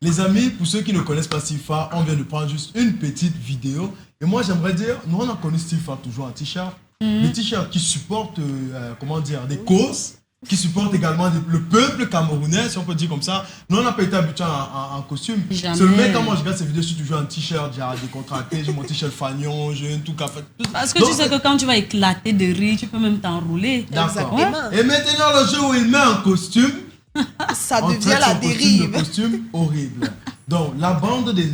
Les amis, pour ceux qui ne connaissent pas Stifa, on vient de prendre juste une petite vidéo. Et moi, j'aimerais dire, nous, on a connu Stifa toujours en t-shirt. Des t-shirts qui supportent, des causes, qui supportent également le peuple camerounais, si on peut dire comme ça. Nous, on n'a pas été habitués en costume. Jamais. Seulement, quand moi je regarde ces vidéos, je suis toujours en t-shirt, genre décontracté, j'ai mon t-shirt fagnon, j'ai un tout café. Parce que tu sais que quand tu vas éclater de rire, tu peux même t'enrouler. D'accord. Exactement. Et maintenant, le jour où il met en costume, Ça on devient traite la son dérive. costume horrible. Donc, la bande des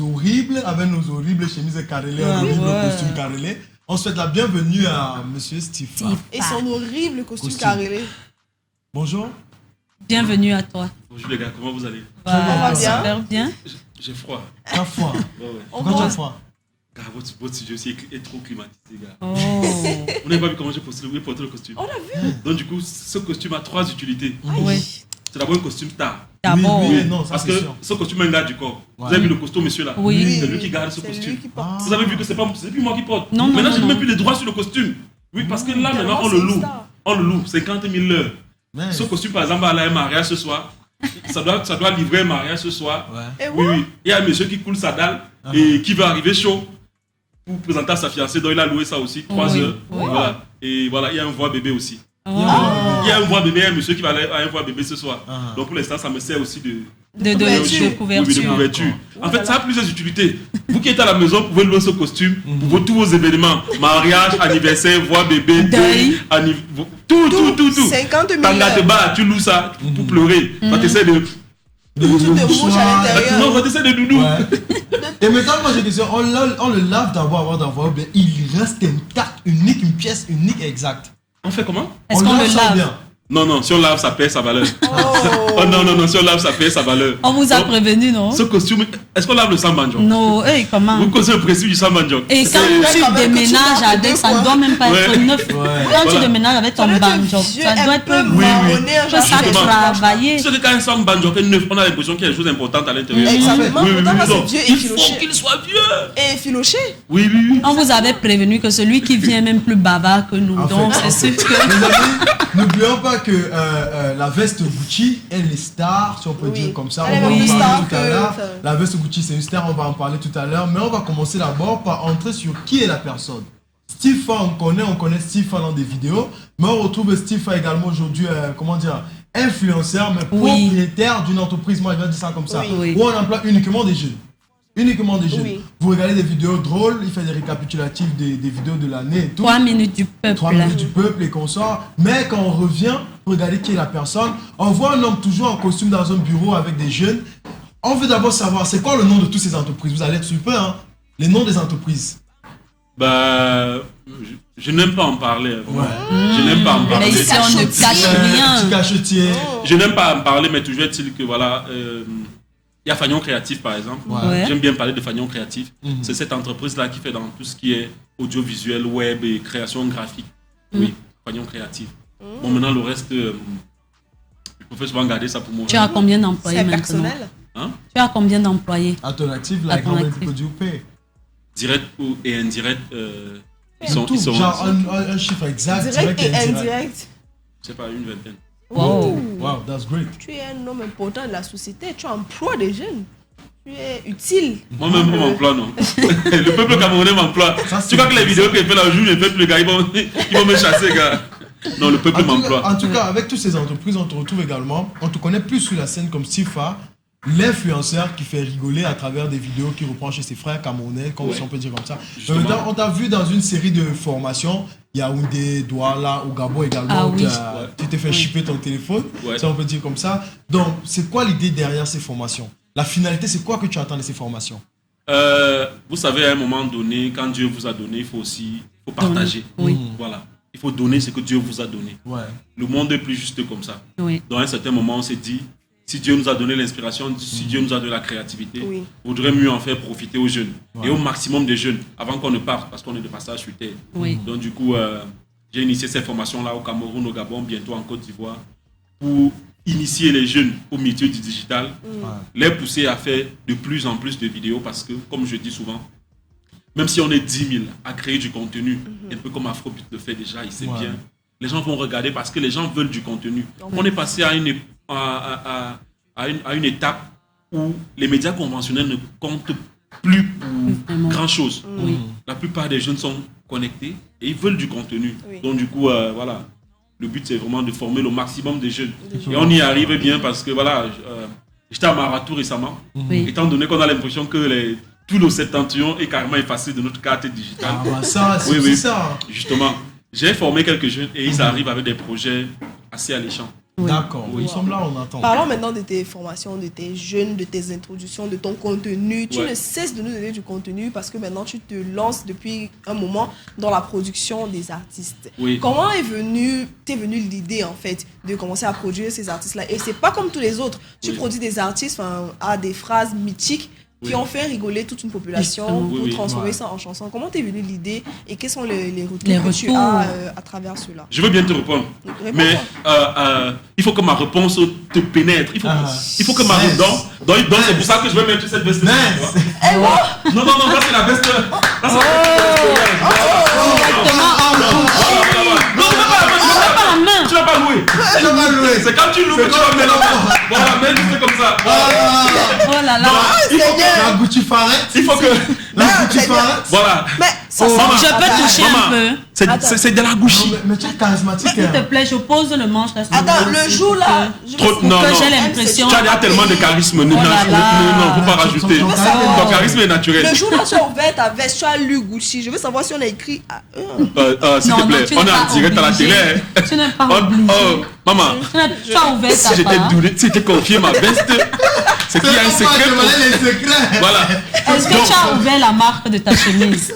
horribles, avec nos horribles chemises carrelées, horribles costumes carrelés, on souhaite la bienvenue à Monsieur Stifa. Et son horrible costume Costume. carrelé. Bonjour. Bienvenue à toi. Bonjour les gars, comment vous allez? va bien. Super bien. J'ai froid. T'as froid. Ouais. Pourquoi tu as froid? Car votre studio aussi est trop climatisé, gars. Oh. On n'a pas vu comment j'ai porté le costume. On a vu. Donc du coup, ce costume a 3 utilités. Oui. C'est d'abord un costume tard. D'abord. Oui, non, ça Parce c'est que sûr. ce costume est un garde du corps. Ouais. Vous avez vu le costume, monsieur là? Oui. C'est lui qui garde ce C'est costume. lui qui porte. Vous avez vu que c'est plus moi qui porte. Non, non, Maintenant, non, j'ai non. même plus les droits sur le costume. Oui, parce que là, maintenant, on le c'est loue. ça. On le loue, 50 000 l'heure. Mais- Ce costume, par exemple, va aller à un mariage ce soir. Ça doit livrer un mariage ce soir. Ouais. Et Oui, ouais. oui. Il y a un monsieur qui coule sa dalle et qui va arriver chaud pour présenter à sa fiancée. Donc il a loué ça aussi, 3 Oui. heures. Oui. Voilà. Et voilà, il y a un voix bébé aussi. Oh. Il y a un voix bébé, un monsieur qui va aller à un voix bébé ce soir. Ah. Donc pour l'instant, ça me sert aussi de De couverture. oui, de couverture. couverture. En fait, Voilà. ça a plusieurs utilités. Vous qui êtes à la maison, vous pouvez louer ce costume pour tous vos événements. Mariage, anniversaire, voix bébé, Deuil. tout. 50 000 Tangateba, tu loues ça pour pleurer. Ça t'essaie de... Tout de mouche à l'intérieur. Non, ça t'essaie de doudou. Ouais. Et maintenant, moi j'ai une question. On le lave d'abord avant d'envoyer, ou bien il reste intact, unique, une pièce unique et exacte. On fait comment? Est-ce qu'on le ça lave? bien. Non, si on lave, ça perd sa valeur. Oh. Oh non, si on lave, ça perd sa valeur. On vous a Donc, prévenu, non? Ce costume, est-ce qu'on lave le sambanjok? Non, comment? Vous connaissez le principe du sambanjok? Et quand tu quand même que tu déménages laves avec, deux ça ne fois. doit même pas être Ouais. neuf. Ouais. Quand tu Voilà. déménages avec ton banjo, ça doit être marronné, que ça Justement. travailler. Parce que quand un sambanjok est neuf, on a l'impression qu'il y a des choses importantes à l'intérieur. Exactement. Oui, Pourtant, non. c'est vieux et Il faut filoché. qu'il soit vieux. Et filoché. Oui. On vous avait prévenu que celui qui vient est même plus bavard que nous. En Donc fait, c'est sûr que... Les amis, n'oublions pas que la veste Gucci, elle est star, si on peut Oui. dire comme ça. Elle est On va même en plus parler star tout à que l'heure. ça. La veste Gucci, c'est une star, on va en parler tout à l'heure. Mais on va commencer d'abord par entrer sur qui est la personne. Stifa, on connaît Stifa dans des vidéos. Mais on retrouve Stifa également aujourd'hui, influenceur, mais Oui. propriétaire d'une entreprise. Moi, je vais dire ça comme ça. Oui. Où on emploie uniquement des jeunes. Uniquement des jeunes. Oui. Vous regardez des vidéos drôles, il fait des récapitulatifs des vidéos de l'année et tout. 3 minutes du 3 peuple. minutes du peuple et consorts. Mais quand on revient pour regarder qui est la personne, on voit un homme toujours en costume dans un bureau avec des jeunes. On veut d'abord savoir c'est quoi le nom de toutes ces entreprises. Vous allez être super, hein? Les noms des entreprises. Bah, je n'aime pas en parler. Vraiment. Ouais. Je n'aime pas en Mais parler. ici on ne cache rien. Petit cachetier. Je n'aime pas en parler, mais toujours est-il que voilà, il y a Fagnon Créatif par exemple. Ouais. J'aime bien parler de Fagnon Créatif. Mhm. C'est cette entreprise-là qui fait dans tout ce qui est audiovisuel, web et création graphique. Oui, Fagnon Créatif. Bon, maintenant le reste, je préfère souvent garder ça pour moi. Tu as combien d'employés C'est maintenant? personnel. Hein? Tu as combien d'employés? Alternative, À like ton how many actif. people do you pay? Direct et indirect, ils sont, Tout, genre un chiffre exact, Direct et indirect. indirect. c'est pas une vingtaine. Wow. Wow, that's great. Tu es un homme important de la société. Tu emploies des jeunes. Tu es utile. Moi-même, on m'emploie, non. Le peuple camerounais m'emploie. Ça, c'est Tu crois que les ça. vidéos que je fais là, je joue, je fais plus, les gars, ils vont me chasser, gars. Non, le peuple m'emploie. En tout cas, avec toutes ces entreprises, on te retrouve également. On te connaît plus sur la scène comme Stifa, l'influenceur qui fait rigoler à travers des vidéos qu'il reprend chez ses frères camerounais, comme Ouais. si on peut dire comme ça. Justement. Maintenant, on t'a vu dans une série de formations, Yaoundé, Douala, au Gabon également, Ah où oui. tu t'es fait chipper ton téléphone, Ouais. si on peut dire comme ça. Donc, c'est quoi l'idée derrière ces formations? La finalité, c'est quoi que tu attends de ces formations? Vous savez, à un moment donné, quand Dieu vous a donné, il faut partager. Oui. Voilà. Il faut donner ce que Dieu vous a donné. Ouais. Le monde est plus juste comme ça. Oui. Dans un certain moment, on s'est dit, si Dieu nous a donné l'inspiration, si Dieu nous a donné la créativité, Oui. il vaudrait mieux en faire profiter aux jeunes. Ouais. Et au maximum des jeunes, avant qu'on ne parte, parce qu'on est de passage sur terre. Oui. Donc du coup, j'ai initié ces formations-là au Cameroun, au Gabon, bientôt en Côte d'Ivoire, pour initier les jeunes au métier du digital, les pousser à faire de plus en plus de vidéos, parce que, comme je dis souvent, même si on est 10 000 à créer du contenu, un peu comme Afrobeat le fait déjà, il sait Ouais. bien, les gens vont regarder parce que les gens veulent du contenu. On est passé à une étape où les médias conventionnels ne comptent plus pour Vraiment. grand-chose. Oui. La plupart des jeunes sont connectés et ils veulent du contenu. Oui. Donc du coup, voilà, le but c'est vraiment de former le maximum de jeunes. Et on y arrive bien parce que voilà, j'étais à Marathon récemment, Oui. étant donné qu'on a l'impression que tout le septentrion est carrément effacé de notre carte digitale. Ah bah ça, c'est Oui, aussi oui. ça. Justement, j'ai formé quelques jeunes et ils arrivent avec des projets assez alléchants. D'accord, Oui. nous sommes là, on attend. Parlons maintenant de tes formations, de tes jeunes, de tes introductions, de ton contenu. Tu Ouais. ne cesses de nous donner du contenu parce que maintenant tu te lances depuis un moment dans la production des artistes. Oui. Comment t'es venue l'idée en fait de commencer à produire ces artistes-là? Et c'est pas comme tous les autres. Tu Oui. produis des artistes à des phrases mythiques qui Oui. ont fait rigoler toute une population Justement. pour Oui, oui. transformer Ouais. ça en chanson. Comment t'es venue l'idée et quels sont les retours Les que tu retours. as à travers cela? Je veux bien te répondre. Réponds-moi. Mais il faut que ma réponse te pénètre. Il faut que ma Mince. réponse. Donc c'est pour ça que je vais mettre cette veste. Mince. Non, ça c'est la veste. Là, c'est Exactement. Non, Pas la main. tu vas pas louer. Je vais louer. C'est quand tu loues que tu vas mettre. Voilà, mets juste comme ça. Oh là là. Il faut La Gucci Farette. Il faut que. La Ah, Gucci Seigneur. Farette. Voilà. Mais ça Oh, sent- maman. Je peux toucher un Maman, peu. c'est de la gouchie. Mais tu es charismatique. S'il te hein. plaît, je pose le manche là. Attends, le jour là, je veux Trop- savoir- non, que non. j'ai l'impression. Tu as déjà tellement de charisme. Non, Oh là là. faut pas rajouter. Ton charisme. Ton charisme est naturel. Le jour là, tu as ouvert ta veste, tu as lu Gucci. Je veux savoir si on a écrit. S'il te plaît, tu on n'es est en pas direct à la obligé. télé. hein. Tu n'es pas Oh, obligé. maman, Tu as ouvert si ta j'étais part. doué, si j'étais confié ma veste, c'est qu'il y a un C'est pourquoi secret. je voulais les secrets. Voilà. Est-ce que tu as ouvert la marque de ta chemise?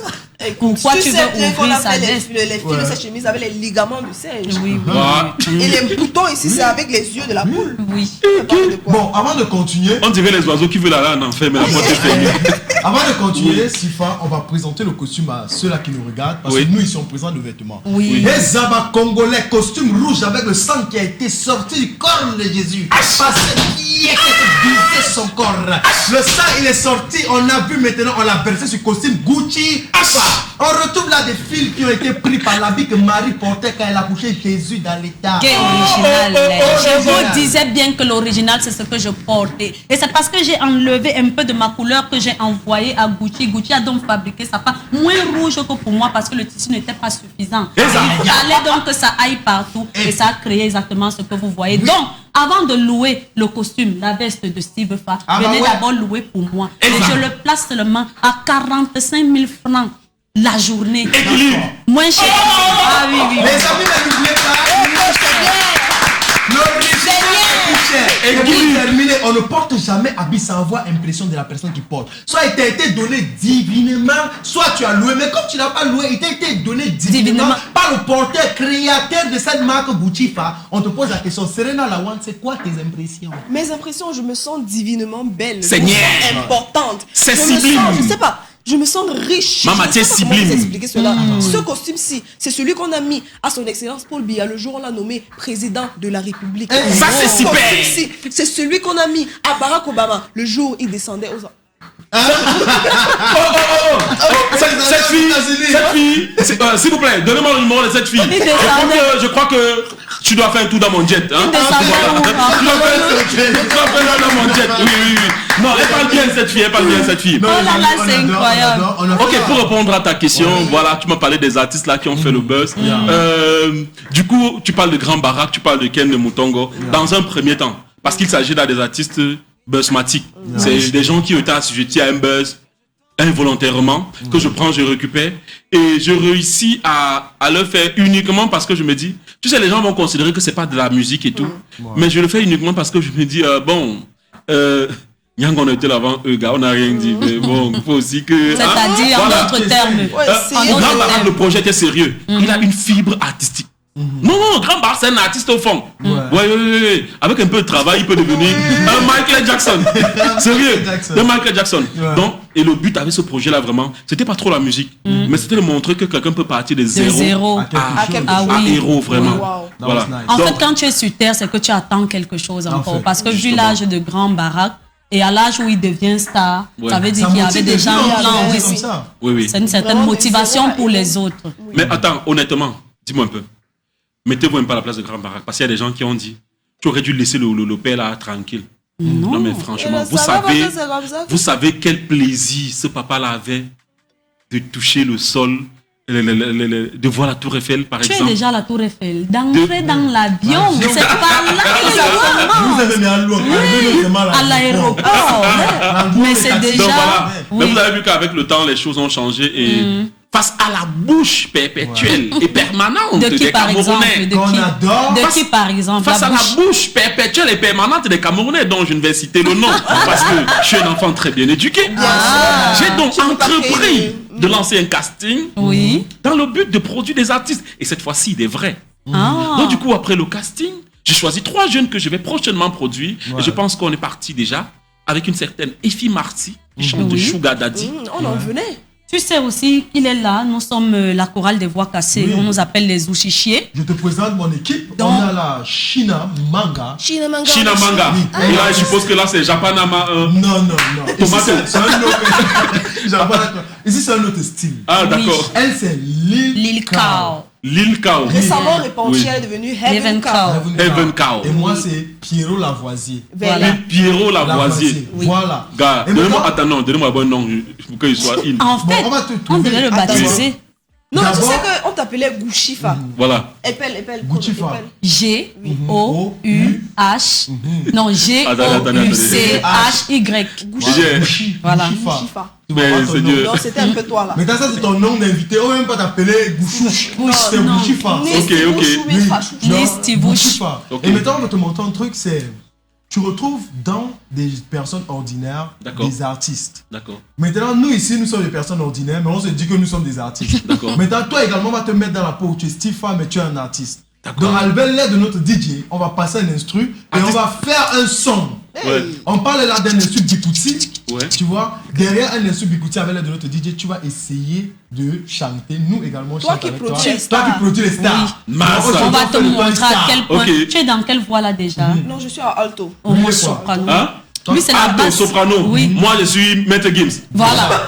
Pourquoi tu sais veux bien qu'on ouvrir a sa fait veste? les fils Ouais. de cette chemise avec les ligaments du singe. Oui, oui, Voilà. Et les boutons ici, c'est avec les yeux de la poule. oui. Ça parle de quoi? Bon, avant de continuer, On dirait les oiseaux qui veulent aller en enfer, mais la porte est fermée. avant de continuer, Sifa, on va présenter le costume à ceux-là qui nous regardent. Parce Oui. que nous, ici, on présente le vêtement. Oui. Les Zaba congolais, costume rouge avec le sang qui a été sorti du corps de Jésus. Parce qu'il a brisé son corps. Le sang, il est sorti. On a vu maintenant, on l'a versé sur costume Gucci. On retrouve là des fils qui ont été pris par l'habit que Marie portait quand elle a couché Jésus dans l'état. Quel original. Je voilà. vous disais bien que l'original, c'est ce que je portais. Et c'est parce que j'ai enlevé un peu de ma couleur que j'ai envoyé à Gucci. Gucci a donc fabriqué sa part moins rouge que pour moi parce que le tissu n'était pas suffisant. Et ça- Il fallait donc que ça aille partout. Et ça a créé exactement ce que vous voyez. Donc, avant de louer le costume, la veste de Steve Fa, Ah bah venez ouais. d'abord louer pour moi. Et Et ça- je le place seulement à 45 000 francs la journée. Équilibre. Moins cher. Ah oui, oui. Les amis, n'oubliez pas. L'original est cher. Et pour terminer, on ne porte jamais habit sans avoir impression de la personne qui porte. Soit il t'a été donné divinement, soit tu as loué. Mais comme tu n'as pas loué, il t'a été donné divinement par le porteur, créateur de cette marque Gucci Fa. On te pose la question, Serena Lawand, c'est quoi tes impressions? Mes impressions, je me sens divinement belle. Seigneur. Je me sens importante. C'est Je me sublime. sens- Je sais pas. Je me sens riche. Maman, Je tu es sais pas comment sublime. vous expliquer cela. Ce costume-ci, c'est celui qu'on a mis à son excellence Paul Biya le jour où on l'a nommé président de la République. Ça, c'est Ce super. costume-ci, c'est celui qu'on a mis à Barack Obama le jour où il descendait aux... Cette fille, s'il vous plaît, donnez-moi le numéro de cette fille. Je crois que tu dois faire un tour dans mon jet. Hein? descendait où, Tu dois faire dans mon jet. Oui, oui, oui. Non, elle parle bien cette fille, elle parle bien cette fille. Non, Oh là là, on c'est adore, incroyable. on adore. Ok, pour répondre à ta question, voilà, tu m'as parlé des artistes là qui ont fait le buzz. Du coup, tu parles de Grand Barack, tu parles de Ken de Mutongo. Dans un premier temps, parce qu'il s'agit là des artistes buzzmatiques. C'est des gens qui ont été assujettis à un buzz involontairement, que je prends, je récupère, et je réussis à le faire uniquement parce que je me dis, tu sais, les gens vont considérer que c'est pas de la musique et tout, mais je le fais uniquement parce que je me dis, Yang, on était là avant eux, gars, on n'a rien dit, mais bon, il faut aussi que... C'est-à-dire, en Voilà. d'autres termes. Ouais, c'est- en Grand d'autres Barack, termes. le projet était sérieux. Il a une fibre artistique. Non, Grand Barack, c'est un artiste au fond. Ouais. Avec un peu de travail, il peut devenir un Michael Jackson. Sérieux, Jackson. un Michael Jackson. Ouais. Donc, et le but avec ce projet-là, vraiment, c'était pas trop la musique, mais c'était de montrer que quelqu'un peut partir de De zéro, zéro. À quelque À chose. quelque Ah chose. à oui. héros, vraiment. Wow. Voilà. That was nice. En Donc, fait, quand tu es sur Terre, c'est que tu attends quelque chose encore. fait, Parce que vu justement. l'âge de Grand Barack, et à l'âge où il devient star, Ouais. ça veut dire Ça qu'il y avait motive des les gens gens, en plan c'est aussi. comme ça. oui. C'est une certaine Vraiment, motivation mais pour c'est les vrai. autres. Mais attends, honnêtement, dis-moi un peu. Mettez-vous un peu à la place de Grand Barack. Parce qu'il y a des gens qui ont dit, tu aurais dû laisser le père là tranquille. Non. Non, mais franchement, vous savez quel plaisir ce papa-là avait de toucher le sol, de voir la Tour Eiffel, par exemple. Tu es déjà à la Tour Eiffel. D'entrer dans l'avion, c'est pas là Vous avez mis à l'autre. à l'aéroport. Mais c'est déjà... Donc voilà. Oui. Mais vous avez vu qu'avec le temps, les choses ont changé et face à la bouche perpétuelle et permanente De qui, des par exemple? Camerounais, Qu'on adore. De qui, par exemple? face à la bouche perpétuelle et permanente des Camerounais, dont je ne vais citer le nom, parce que je suis un enfant très bien éduqué. J'ai donc entrepris de lancer un casting Oui. dans le but de produire des artistes. Et cette fois-ci, des vrais. Ah. Donc du coup, après le casting, j'ai choisi 3 jeunes que je vais prochainement produire. Et je pense qu'on est parti déjà avec une certaine Effie Marty, qui chante de Sugar Daddy. On en venait. Tu sais aussi qu'il est là. Nous sommes la chorale des voix cassées. Oui. On nous appelle les Ouchichiers. Je te présente mon équipe. Donc- On a la China Manga. Shinamanga. Shinamanga. Et là, je suppose que là, c'est Japanama 1. Non. Ici, Tomato. c'est un autre. Ici, c'est un autre style. Ah, d'accord. Elle, c'est Lil Cow. Lil Cow. Récemment répandue, Oui. elle est devenue Heaven Heaven Cow. Cow. Heaven Cow. Et moi, c'est Pierrot Lavoisier. Voilà. Et Pierrot Lavoisier. Oui. Voilà. Gars, Et donnez-moi, maintenant- attends, non, donnez-moi un bon nom pour qu'il soit in. En fait, on va te on trouver. devait le Attends. baptiser. Non, tu D'abord- sais qu'on t'appelait Gouchifa. Voilà. Épelle. Gouchifa. G-O-U-H. Non, G-O-U-C-H-Y. Gouchi. Voilà. Gouchifa. Gouchifa. Mais Ton c'est nom. Dieu. Non, c'était un peu toi là. Mais ça, c'est ton nom d'invité. On va même pas t'appeler Gouchouche. C'est non. Gouchifa. Ok. Gouchifa. Ok. Et maintenant, on va te montrer un truc, c'est... Tu retrouves dans des personnes ordinaires D'accord. des artistes. D'accord. Maintenant, nous ici, nous sommes des personnes ordinaires, mais on se dit que nous sommes des artistes. D'accord. Maintenant, toi également, on va te mettre dans la peau où tu es Stifa, mais tu es un artiste. D'accord. Donc, avec l'aide de notre DJ, on va passer un instru et on Artiste. va faire un son. Ouais. On parle là d'un instru Bikouti. Ouais. Tu vois, derrière un instru Bikouti avec l'aide de notre DJ, tu vas essayer de chanter. Nous également, Toi chanter qui avec produis toi. les Toi qui stars. produis les stars. Massa. Donc, On va te fait le temps montrer à star. quel point. Ok. Tu es dans quelle voix là déjà? Non, je suis à alto. Au Lui, moins il est quoi? soprano. Hein? Lui, c'est la Alto, basse. soprano. Oui. Moi, je suis Maître Gims. Voilà.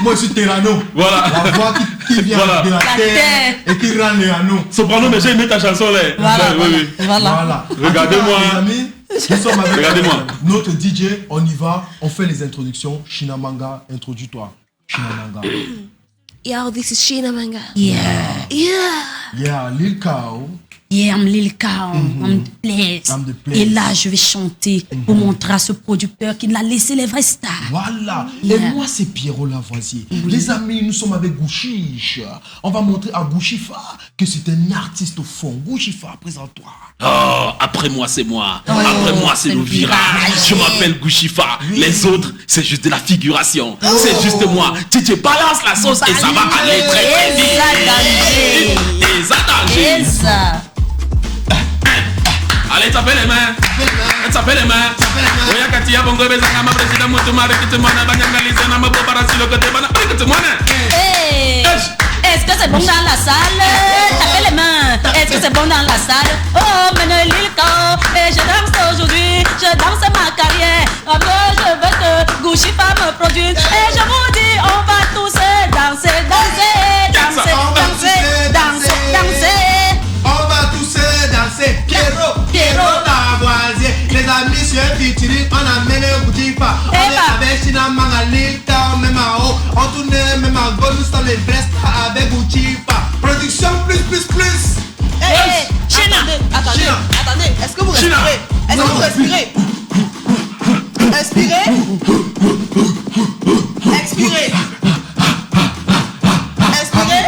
Moi, je suis Terrano. Voilà. La voix qui vient Voilà. de la La terre terre. et qui rend les anneaux. Soprano, mais j'ai aimé ta chanson là. Voilà. Ouais, oui. Voilà. Regardez-moi. Les amis, nous sommes avec Regardez-moi. notre DJ. On y va. On fait les introductions. Shinamanga, introduis-toi. Shinamanga. Yo, this is Shinamanga. Yeah. Yeah, Lil Cow. Yeah, I'm Lil Cow. I'm the place. I'm the place. Et là, je vais chanter pour montrer à ce producteur qu'il a laissé les vrais stars. Voilà. Yeah. Et moi, c'est Pierrot Lavoisier. Les amis, nous sommes avec Gouchiche. On va montrer à Gouchifa que c'est un artiste au fond. Gouchifa, présente-toi. Oh, après moi, c'est moi. Oh, Après moi, c'est c'est le le virage. virage. Je m'appelle Gouchifa. Les autres, c'est juste de la figuration. C'est juste moi. Tu balances la sauce et ça va aller très vite. Et ça danger. Et ça. Allez, tapez les mains. Tapez les mains. Oya Katia Bongo Bezanga, ma président Moutouma, Rekitumana, Banyangalise, Nama Bobarasi, le côté Bana, Rekitumana. Hey. Est-ce que c'est bon dans la salle? Tapez les mains. Est-ce que c'est bon dans la salle? Oh, mais Lil Cow. Et je danse aujourd'hui. Je danse ma carrière. Après, je veux que Gouchifa me produise. Et je vous dis, on va tous danser, danser, danser, danser, danser, danser. On va tous danser. Pierrot Lavoisier. Les amis, sur un featuring, on a mené Gouchifa. On est avec Shinamanga, Lil Cow, même à haut. On tourne même à gauche, nous sommes les vrais stars avec Gouchifa. Production plus. Hey, China. Attendez. Est-ce que vous China. respirez? Est-ce que vous respirez? Inspirez. Expirez. Inspirez.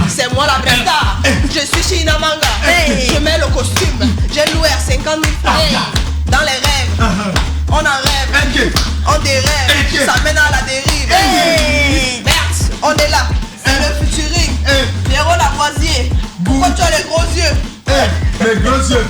C'est moi la vraie star. Je suis Shinamanga. Je mets le costume. J'ai loué à 50 000 francs. Dans les rêves, on en rêve. On dérêve. Ça mène à la dérive. Merde, on est là. C'est le futuring. Pierrot Lavoisier. Pourquoi tu as les gros yeux? Les gros yeux.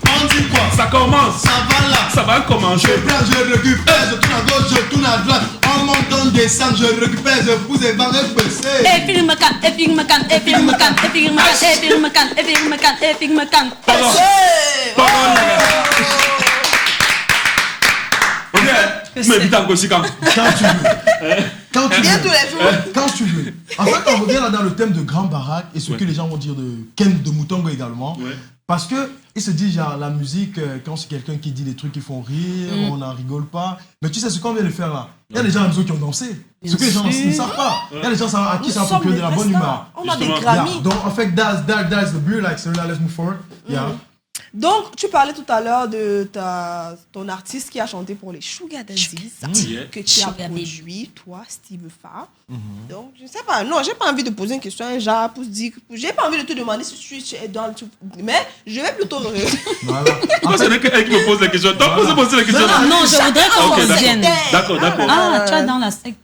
On dit quoi? Ça commence. Ça va là. Ça va commencer. Je prends, je récupère, je tourne à gauche, je tourne à droite. On monte, on descend, je récupère, je pousse et va repasser. Et puis me canne, et puis me canne, et puis me canne, et puis me canne, et puis me canne, et puis me canne, et puis me canne. Pardon. Pardon, les gars. Ok. Mais putain, aussi quand tu veux. Quand tu Viens veux. tous les jours. Quand tu veux. En fait, on revient là dans le thème de Grand Barack et ce que les gens vont dire de Ken de Moutongo également. Ouais. Parce que ils se disent, genre, la musique, quand c'est quelqu'un qui dit des trucs qui font rire, on n'en rigole pas. Mais tu sais ce qu'on vient de faire là. Il y a des gens à la maison qui ont dansé. Ce que les gens ne savent pas. Il y a des gens à qui ça a procuré de la bonne humeur. On a des Justement. Grammys. Yeah. Donc en fait, that's the beer, like, so let's move forward. Yeah. Donc, tu parlais tout à l'heure de ton artiste qui a chanté pour les Sugar Daddies, Yeah. que tu as Sugar produit, toi, Steve Fa. Donc, je ne sais pas, non, j'ai pas envie de poser une question à un genre pour se dire, j'ai pas envie de te demander si tu es dans le truc, mais je vais plutôt. Voilà. Moi, c'est elle qui me pose la question. Donc, vous posez la question. Non, je voudrais qu'on Ok, revienne. D'accord, d'accord. Ah, tu es dans la secte.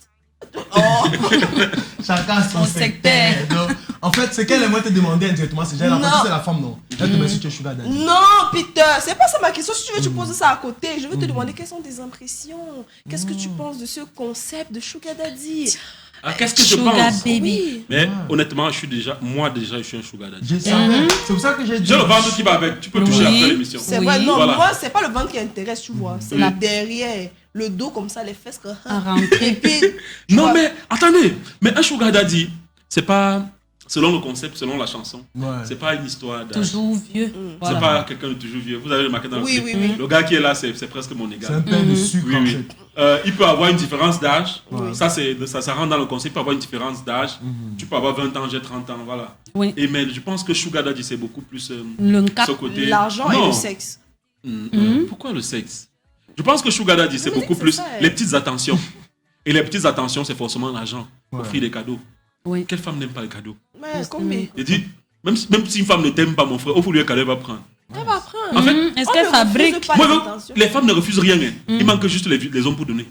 Chacun son secteur. Donc, en fait, c'est qu'elle aimerait te demander indirectement, c'est déjà Non. c'est la femme, non. Elle te demande si tu es sugar daddy. Non, Peter, c'est pas ça ma question. Si tu veux, tu poses ça à côté. Je veux te demander quelles sont tes impressions. Qu'est-ce que tu penses de ce concept de Sugar Daddy? Ah, qu'est-ce que je Sugar pense? baby. Oui. Mais honnêtement, je suis un sugar daddy. Je savais. C'est pour ça que j'ai dit. J'ai le ventre qui va avec. Tu peux toucher Oui. après l'émission. C'est Oui. vrai, non, Voilà. moi, c'est pas le ventre qui intéresse, tu vois. C'est Oui. la derrière, le dos comme ça, les fesses. À rentrer. Et puis, tu Non, vois, mais attendez. Mais un sugar daddy, c'est pas selon le concept, selon la chanson. Ouais. C'est pas une histoire d'âge. Toujours vieux. C'est Voilà. pas quelqu'un de toujours vieux. Vous avez remarqué dans le Oui, clip. oui, oui. Le gars qui est là, c'est presque mon C'est égal. un pain de sucre Oui, en oui. fait. Il peut avoir une différence d'âge. Oui. Ça rentre dans le concept. Il peut avoir une différence d'âge. Tu peux avoir 20 ans, j'ai 30 ans, voilà. Oui. Et mais je pense que Sugar Daddy, c'est beaucoup plus Le cap. ce côté. l'argent et Non. le sexe. Pourquoi le sexe? Je pense que Sugar Daddy, c'est On dit beaucoup que plus c'est ça, les petites attentions. Et les petites attentions, c'est forcément l'argent. Ouais. Offrir des cadeaux. Oui. Quelle femme n'aime pas les cadeaux? Mais combien? Il dit, même si une femme ne t'aime pas, mon frère, offre-lui un cadeau, elle va prendre. Elle va prendre. En fait, Est-ce On qu'elle ne fabrique? refuse pas moi, les donc, attentions. les femmes ne refusent rien. Hein. Il manque juste les hommes pour donner.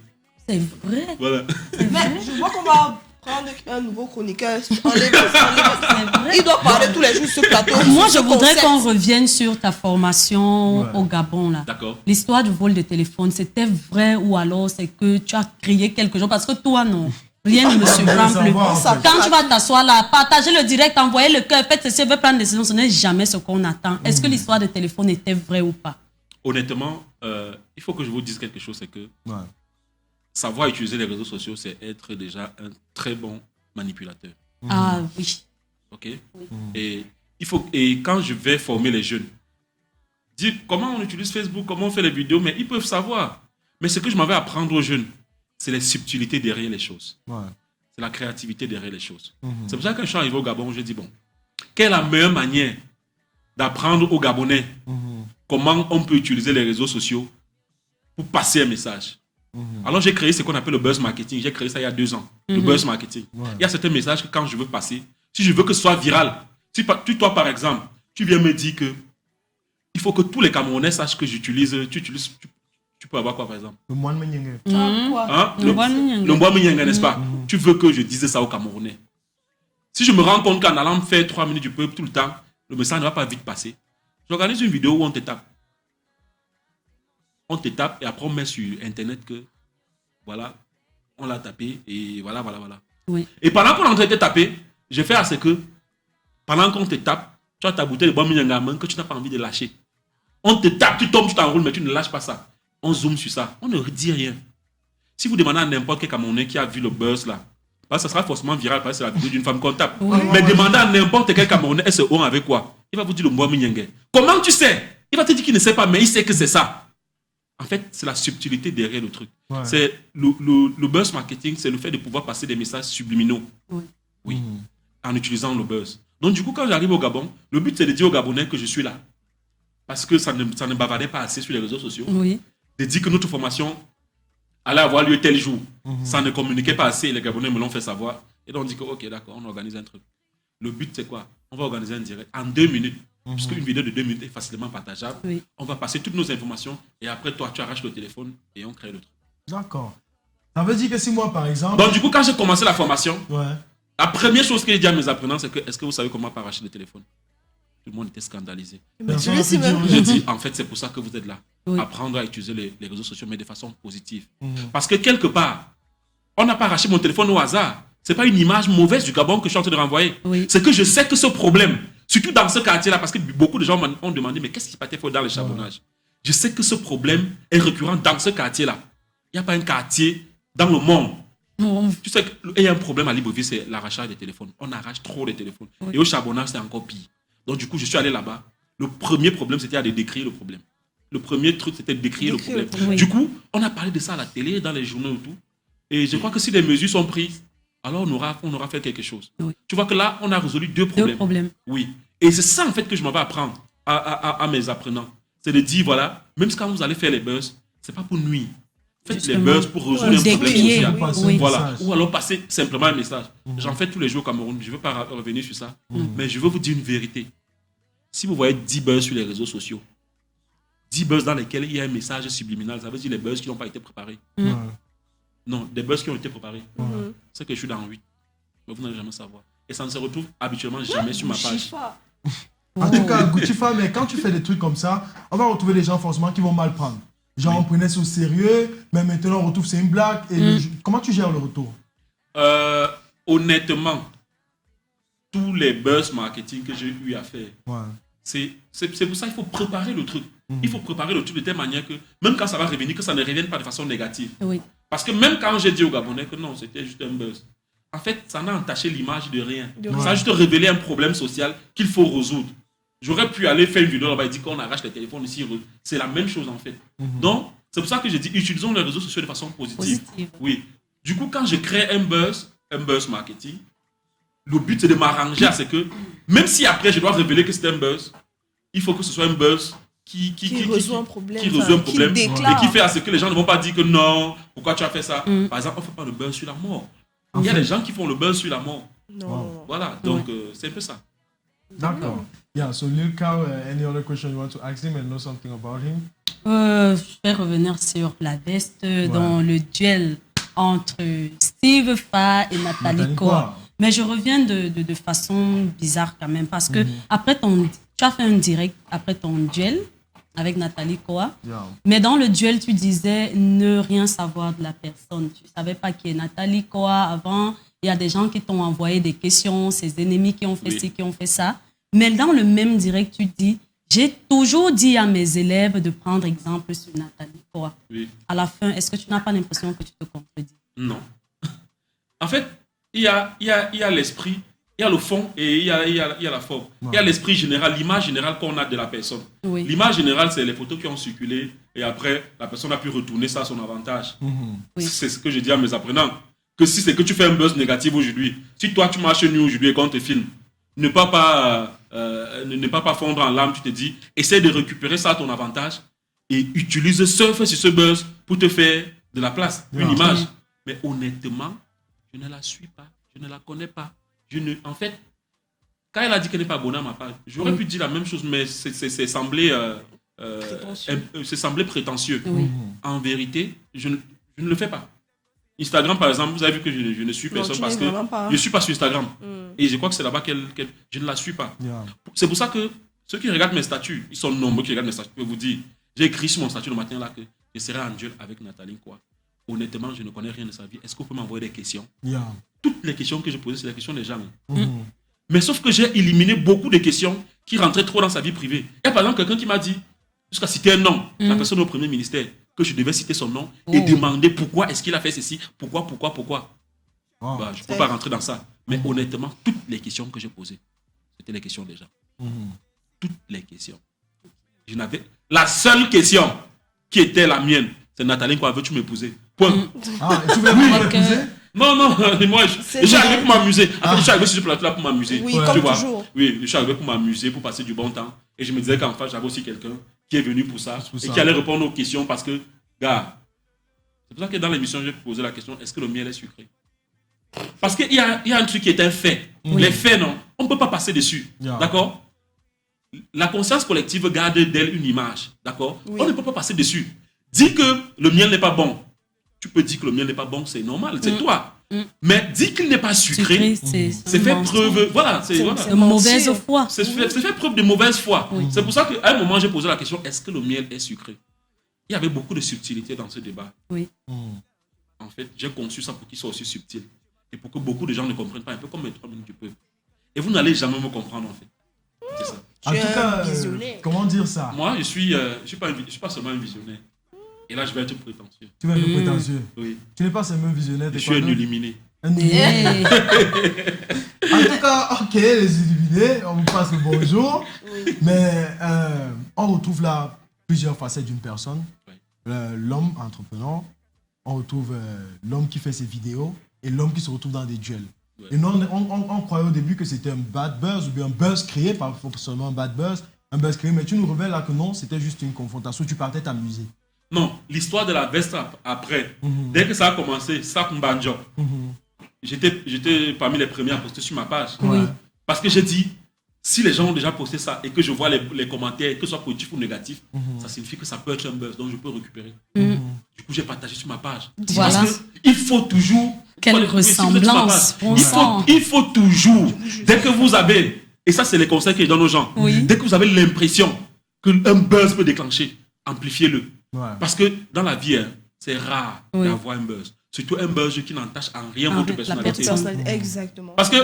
C'est vrai. Voilà. Mais je vois qu'on va prendre un nouveau chroniqueur. Enlève. vrai. Il doit parler tous les jours sur ce plateau. Moi, je sur ce voudrais concept. qu'on revienne sur ta formation Ouais. au Gabon, là. D'accord. L'histoire du vol de téléphone, c'était vrai ou alors c'est que tu as créé quelque chose? Parce que toi, non. Rien ne me surprend Ça plus. va, en fait. Quand tu vas t'asseoir là, partager le direct, envoyer le cœur, faites ceci, veut prendre des décisions, ce n'est jamais ce qu'on attend. Est-ce que l'histoire de téléphone était vraie ou pas? Honnêtement, il faut que je vous dise quelque chose, c'est que Ouais. savoir utiliser les réseaux sociaux, c'est être déjà un très bon manipulateur. Ah oui. Ok. Et quand je vais former les jeunes, dire comment on utilise Facebook, comment on fait les vidéos, mais ils peuvent savoir. Mais ce que je m'en vais apprendre aux jeunes, c'est les subtilités derrière les choses. Ouais. C'est la créativité derrière les choses. C'est pour ça que quand je suis arrivé au Gabon, je dis bon, quelle est la meilleure manière d'apprendre aux Gabonais comment on peut utiliser les réseaux sociaux pour passer un message. Alors j'ai créé ce qu'on appelle le buzz marketing. J'ai créé ça il y a 2 ans. Le buzz marketing. Ouais. Il y a certains messages que quand je veux passer, si je veux que ce soit viral, si toi par exemple, tu viens me dire que il faut que tous les Camerounais sachent que j'utilise, tu peux avoir quoi par exemple? Le moine Menyenge. Quoi? Hein? Le Mbwa Minyanga. Le Mbwa Minyanga, n'est-ce pas? Tu veux que je dise ça aux Camerounais. Si je me rends compte qu'en allant me faire 3 minutes du peuple tout le temps, le message ne va pas vite passer. J'organise une vidéo où on te tape. On te tape et après on met sur Internet que, voilà, on l'a tapé et voilà. Oui. Et pendant qu'on est en train de te taper, je fais à ce que, pendant qu'on te tape, tu as ta bouteille de Mbwa Minyanga à main que tu n'as pas envie de lâcher. On te tape, tu tombes, tu t'enroules, mais tu ne lâches pas ça. On zoome sur ça. On ne dit rien. Si vous demandez à n'importe quel Camerounais qui a vu le buzz là, parce que ça sera forcément viral parce que c'est la vidéo d'une femme qu'on tape. Oui. Mais demandez à n'importe quel Camerounais, est-ce on avec quoi? Il va vous dire le Mbwa Minyanga. Comment tu sais? Il va te dire qu'il ne sait pas, mais il sait que c'est ça. En fait, c'est la subtilité derrière le truc. Ouais. C'est le buzz marketing, c'est le fait de pouvoir passer des messages subliminaux. Oui. En utilisant le buzz. Donc du coup, quand j'arrive au Gabon, le but c'est de dire aux Gabonais que je suis là. Parce que ça ne bavardait pas assez sur les réseaux sociaux. Oui. De dire que notre formation allait avoir lieu tel jour. Ça ne communiquait pas assez et les Gabonais me l'ont fait savoir. Et donc on dit que ok, d'accord, on organise un truc. Le but c'est quoi? On va organiser un direct en 2 minutes. Puisque une vidéo de 2 minutes est facilement partageable. Oui. On va passer toutes nos informations et après toi tu arraches le téléphone et on crée le truc. D'accord. Ça veut dire que si moi, par exemple. Donc du coup, quand j'ai commencé la formation, Ouais. la première chose que j'ai dit à mes apprenants, c'est que est-ce que vous savez comment arracher le téléphone? Tout le monde était scandalisé. Mais tu le sais même. J'ai dit, en fait, c'est pour ça que vous êtes là. Oui. Apprendre à utiliser les réseaux sociaux, mais de façon positive. Parce que quelque part, on n'a pas arraché mon téléphone au hasard. Ce n'est pas une image mauvaise du Gabon que je suis en train de renvoyer. Oui. C'est que je sais que ce problème, surtout dans ce quartier-là, parce que beaucoup de gens m'ont demandé, mais qu'est-ce qui se passait dans le charbonnage? Je sais que ce problème est récurrent dans ce quartier-là. Il n'y a pas un quartier dans le monde. Tu sais qu'il y a un problème à Libreville, c'est l'arrachage des téléphones. On arrache trop les téléphones. Oui. Et au charbonnage, c'est encore pire. Donc du coup, je suis allé là-bas. Le premier problème, c'était de décrire le problème. Le premier truc, c'était de décrire le problème. Oui. Du coup, on a parlé de ça à la télé, dans les journaux et tout. Et je crois que si des mesures sont prises, alors on aura fait quelque chose. Oui. Tu vois que là, on a résolu deux problèmes. Oui. Et c'est ça, en fait, que je m'en vais apprendre à mes apprenants. C'est de dire, voilà, même quand vous allez faire les buzz, c'est pas pour nuire. Faites Justement. les buzz pour résoudre un problème Décrier, social. oui. Voilà. Ou alors passer simplement un message. J'en fais tous les jours au Cameroun. Je ne veux pas revenir sur ça. Mais je veux vous dire une vérité. Si vous voyez 10 buzz sur les réseaux sociaux, 10 buzz dans lesquels il y a un message subliminal, ça veut dire les buzz qui n'ont pas été préparés. Non, des buzz qui ont été préparés. C'est que je suis dans 8. Mais vous n'allez jamais savoir. Et ça ne se retrouve habituellement jamais sur ma page. En tout cas, Goutifa, mais quand tu fais des trucs comme ça, on va retrouver des gens forcément qui vont mal prendre. Genre, on prenait ça au sérieux, mais maintenant on retrouve c'est une blague. Et comment tu gères le retour? Honnêtement, tous les buzz marketing que j'ai eu à faire, c'est pour ça qu'il faut préparer le truc. Il faut préparer le truc de telle manière que, même quand ça va revenir, que ça ne revienne pas de façon négative. Oui. Parce que même quand j'ai dit aux Gabonais que non, c'était juste un buzz, en fait, ça n'a entaché l'image de rien. Ça a juste révélé un problème social qu'il faut résoudre. J'aurais pu aller faire une vidéo là-bas et dire qu'on arrache les téléphones ici. C'est la même chose en fait. Donc, c'est pour ça que j'ai dit, utilisons les réseaux sociaux de façon positive. Oui. Du coup, quand je crée un buzz marketing, le but c'est de m'arranger à ce que, même si après je dois révéler que c'est un buzz, il faut que ce soit un buzz qui résout un problème, et qui fait à ce que les gens ne vont pas dire que non, pourquoi tu as fait ça. Par exemple, on ne fait pas le buzz sur la mort. Il y a des gens qui font le buzz sur la mort. Non. Voilà, donc c'est un peu ça. D'accord. Yeah, so Lil Cow, any other question you want to ask him and know something about him? Je vais revenir sur la veste dans le duel entre Steve Fa et Nathalie Koa. Mais je reviens de façon bizarre quand même parce que après tu as fait un direct après ton duel avec Nathalie Koa. Mais dans le duel, tu disais ne rien savoir de la personne. Tu ne savais pas qui est Nathalie Koa avant. Il y a des gens qui t'ont envoyé des questions, ses ennemis qui ont fait ci, qui ont fait ça. Mais dans le même direct, tu dis j'ai toujours dit à mes élèves de prendre exemple sur Nathalie Koa. Oui. À la fin, est-ce que tu n'as pas l'impression que tu te contredis? Non. En fait, il y a l'esprit, il y a le fond et il y a la forme. Il y a l'esprit général, l'image générale qu'on a de la personne. Oui. L'image générale, c'est les photos qui ont circulé et après, la personne a pu retourner ça à son avantage. Oui. C'est ce que je dis à mes apprenants. Que si c'est que tu fais un buzz négatif aujourd'hui, si toi tu marches nu aujourd'hui et qu'on te filme, ne pas fondre en larmes, tu te dis, essaie de récupérer ça à ton avantage et utilise surfe sur ce buzz pour te faire de la place, une image. Mais honnêtement, je ne la suis pas, je ne la connais pas. En fait, quand elle a dit qu'elle n'est pas abonnée à ma page, j'aurais pu dire la même chose, mais c'est semblé prétentieux. En vérité, je ne le fais pas. Instagram, par exemple, vous avez vu que je ne suis personne parce que je ne suis pas sur Instagram. Et je crois que c'est là-bas je ne la suis pas. C'est pour ça que ceux qui regardent mes statuts, ils sont nombreux qui regardent mes statuts, je peux vous dire, j'ai écrit sur mon statut le matin là que je serai en duel avec Nathalie Koa. Honnêtement, je ne connais rien de sa vie. Est-ce que vous pouvez m'envoyer des questions? Toutes les questions que je posais, c'est les questions des gens. Mais sauf que j'ai éliminé beaucoup de questions qui rentraient trop dans sa vie privée. Il y a par exemple quelqu'un qui m'a dit, jusqu'à citer un nom, la personne au premier ministère, que je devais citer son nom et demander pourquoi est-ce qu'il a fait ceci, pourquoi. Je ne peux pas rentrer dans ça. Mais honnêtement, toutes les questions que j'ai posées, c'était les questions des gens. Toutes les questions. La seule question qui était la mienne, c'est Nathalie, quoi veux-tu m'épouser? Point. Tu voulais m'épouser? Non, moi, je suis arrivé pour m'amuser. En fait, je suis arrivé sur ce plateau-là pour m'amuser. Oui, comme toujours. Oui, je suis arrivé pour m'amuser, pour passer du bon temps. Et je me disais qu'en fait, j'avais aussi quelqu'un qui est venu pour ça et qui allait répondre aux questions parce que, gars, c'est pour ça que dans l'émission, j'ai posé la question, est-ce que le miel est sucré? Parce qu'il y a un truc qui est un fait. Les faits, non, on ne peut pas passer dessus. D'accord? La conscience collective garde d'elle une image. D'accord? On ne peut pas passer dessus. Dis que le miel n'est pas bon. Tu peux dire que le miel n'est pas bon, c'est normal, c'est toi. Mais dit qu'il n'est pas sucré, c'est fait preuve. Voilà, c'est de mauvaise foi. C'est fait preuve de mauvaise foi. C'est pour ça qu'à un moment, j'ai posé la question, est-ce que le miel est sucré? Il y avait beaucoup de subtilité dans ce débat. Oui. En fait, j'ai conçu ça pour qu'il soit aussi subtil. Et pour que beaucoup de gens ne comprennent pas, un peu comme les 3 minutes du peuple. Et vous n'allez jamais me comprendre, en fait. C'est ça. En tout cas, comment dire ça? Moi, je suis pas seulement un visionnaire. Et là, je vais être prétentieux. Tu vas être prétentieux? Oui. Tu n'es pas seulement un visionnaire. Je suis un illuminé. En tout cas, ok, les illuminés, on vous passe le bonjour. Oui. Mais on retrouve là plusieurs facettes d'une personne. Oui. L'homme entrepreneur, on retrouve l'homme qui fait ses vidéos et l'homme qui se retrouve dans des duels. Oui. Et nous, on croyait au début que c'était un bad buzz ou bien un buzz créé, pas forcément un bad buzz, un buzz créé, mais tu nous révèles là que non, c'était juste une confrontation, tu partais t'amuser. Non, l'histoire de la veste après, dès que ça a commencé, ça Mbanjo. J'étais parmi les premiers à poster sur ma page. Oui. Parce que j'ai dit, si les gens ont déjà posté ça et que je vois les commentaires, que ce soit positif ou négatif, ça signifie que ça peut être un buzz, donc je peux récupérer. Du coup, j'ai partagé sur ma page. Voilà. Parce qu'il faut toujours... Quelle ressemblance. Il faut toujours, dès que vous avez, et ça c'est les conseils que je donne aux gens, dès que vous avez l'impression qu'un buzz peut déclencher, amplifiez-le. Ouais. Parce que dans la vie, c'est rare d'avoir un buzz. Surtout un buzz qui n'entache en rien votre personnalité. Exactement. Parce que,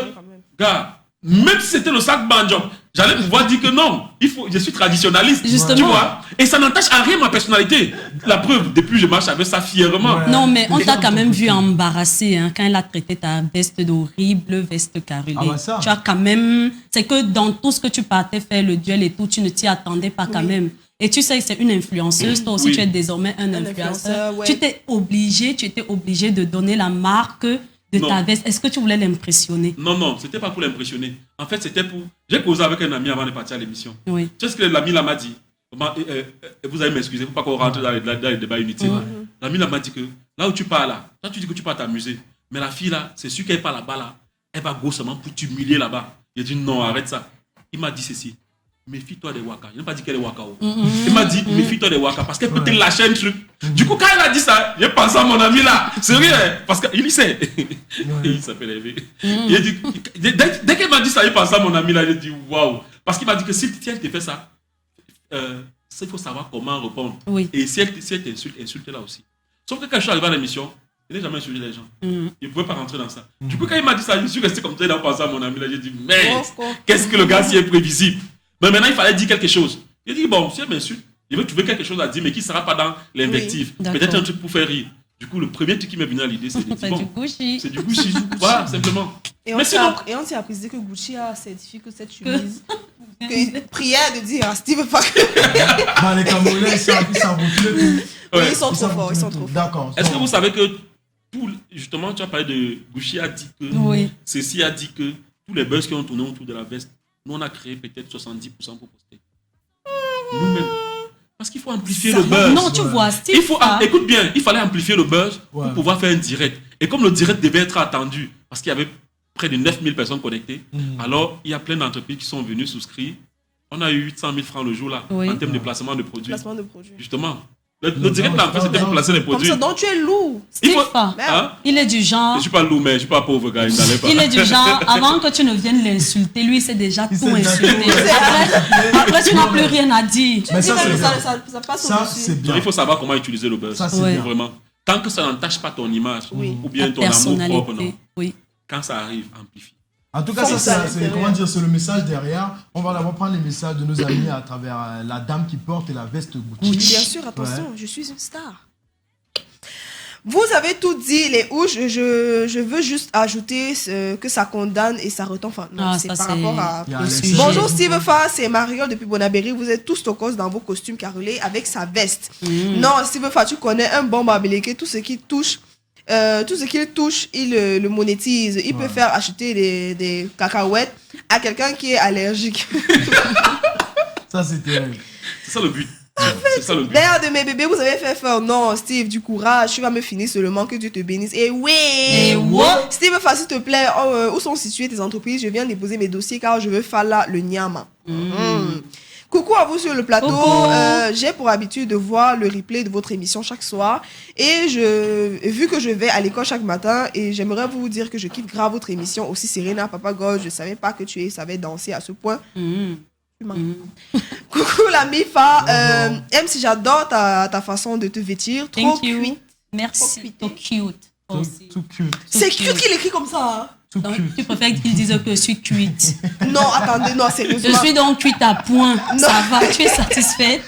gars, même si c'était le sac banjo, j'allais pouvoir dire que non, je suis traditionnaliste. Justement. Tu vois? Et ça n'entache en rien ma personnalité. La preuve, depuis je marche avec ça fièrement. Ouais. Non, mais on t'a quand même vu embarrassé hein, quand elle a traité ta veste d'horrible veste carrelée. Ah bah ça. Tu as quand même... C'est que dans tout ce que tu partais faire, le duel et tout, tu ne t'y attendais pas quand même. Et tu sais que c'est une influenceuse, toi aussi tu es désormais un influenceur. Ouais. Tu étais obligé de donner la marque de ta veste. Est-ce que tu voulais l'impressionner? Non, c'était pas pour l'impressionner. En fait, c'était pour... J'ai causé avec un ami avant de partir à l'émission. Oui. Tu sais ce que l'ami là m'a dit? Vous allez m'excuser, il ne faut pas qu'on rentre dans les débats inutiles. L'ami là m'a dit que là où tu pars là, toi tu dis que tu pars t'amuser. Mais la fille là, c'est sûr qu'elle part là-bas là, elle va grossement pour t'humilier là-bas. Il a dit non, arrête ça. Il m'a dit ceci. Méfie-toi des waka. Il n'a pas dit qu'elle est waka. Il m'a dit, méfie-toi des waka parce qu'elle peut te lâcher un truc. Du coup, quand elle a dit ça, j'ai pensé à mon ami là. Sérieux, parce qu'il sait. Il s'appelle Hervé. Il a dit, dès qu'elle m'a dit ça, il pensait à mon ami là. J'ai dit, waouh. Parce qu'il m'a dit que si elle te fait ça, il faut savoir comment répondre. Oui. Et si elle t'insulte, insulte-la aussi. Sauf que quand je suis arrivé à l'émission, il n'a jamais insulté les gens. Il ne pouvait pas rentrer dans ça. Du coup, quand il m'a dit ça, je suis resté comme ça. Il a pensé à mon ami là. J'ai dit, merde, qu'est-ce que le gars si est prévisible. Mais maintenant, il fallait dire quelque chose. Il dit, bon, si elle m'insulte, il veut trouver quelque chose à dire, mais qui ne sera pas dans l'invective. Oui, peut-être un truc pour faire rire. Du coup, le premier truc qui m'est venu à l'idée, c'est de dire, bon, c'est du Gucci. Voilà, simplement. Et on s'est apprécié que Gucci a certifié que cette chemise, que prière de dire à Steve Parker. Les Camerounais, ils sont trop forts. D'accord. Est-ce que vous savez que justement, tu as parlé de Gucci a dit que, ceci a dit que tous les buzz qui ont tourné autour de la veste, nous, on a créé peut-être 70% pour poster. Nous-mêmes. Parce qu'il faut amplifier le buzz. Non, tu vois, Steve. Écoute bien, il fallait amplifier le buzz pour pouvoir faire un direct. Et comme le direct devait être attendu, parce qu'il y avait près de 9000 personnes connectées, alors il y a plein d'entreprises qui sont venues souscrire. On a eu 800 000 francs le jour là, en termes de placement de produits. Justement. Le direct là, en fait, c'était pour placer les produits. Comme ça, donc tu es lourd. Il est du genre. Je suis pas lourd, mais je suis pas pauvre, gars. Il est du genre, avant que tu ne viennes l'insulter, lui, c'est déjà tout insulté. Après, tu n'as plus rien à dire. Mais ça c'est bien. Il faut savoir comment utiliser le buzz. Ça, c'est bien. Vraiment. Tant que ça n'entache pas ton image ou bien ton amour propre, non. Quand ça arrive, amplifie. En tout cas, c'est le message derrière. On va d'abord prendre les messages de nos amis à travers la dame qui porte la veste Gucci. Bien sûr, attention, je suis une star. Vous avez tout dit, les ouches. Je veux juste ajouter que ça condamne et ça retombe. Enfin, non, c'est par rapport à... Bonjour Steve Fa, c'est Mariole depuis Bonabéry. Vous êtes tous tocos dans vos costumes carrelés avec sa veste. Non, Steve Fa, tu connais un bon barbelé, tout ce qui touche... tout ce qu'il touche, il le monétise. Il peut faire acheter des cacahuètes à quelqu'un qui est allergique. Ça, c'est terrible. C'est ça le but. C'est ça le but. L'air de mes bébés, vous avez fait faire. Non, Steve, du courage. Tu vas me finir seulement, que Dieu te bénisse. Et oui. Steve, s'il te plaît, où sont situées tes entreprises? Je viens déposer mes dossiers car je veux faire là le nyama. Coucou à vous sur le plateau. Coucou. J'ai pour habitude de voir le replay de votre émission chaque soir. Et vu que je vais à l'école chaque matin, et j'aimerais vous dire que je kiffe grave votre émission. Aussi, Serena, Papa God, je savais pas que tu savais danser à ce point. Coucou la Mifa. MC, j'adore ta façon de te vêtir. Trop Thank you. cuite. Merci. Trop cute. aussi. Too cute. C'est cute qu'il écrit comme ça. Too Donc, cute. tu préfères qu'ils disent que je suis cuite. Non, attendez, non, Je sérieusement. suis donc cuite à point. Ça va, tu es satisfaite?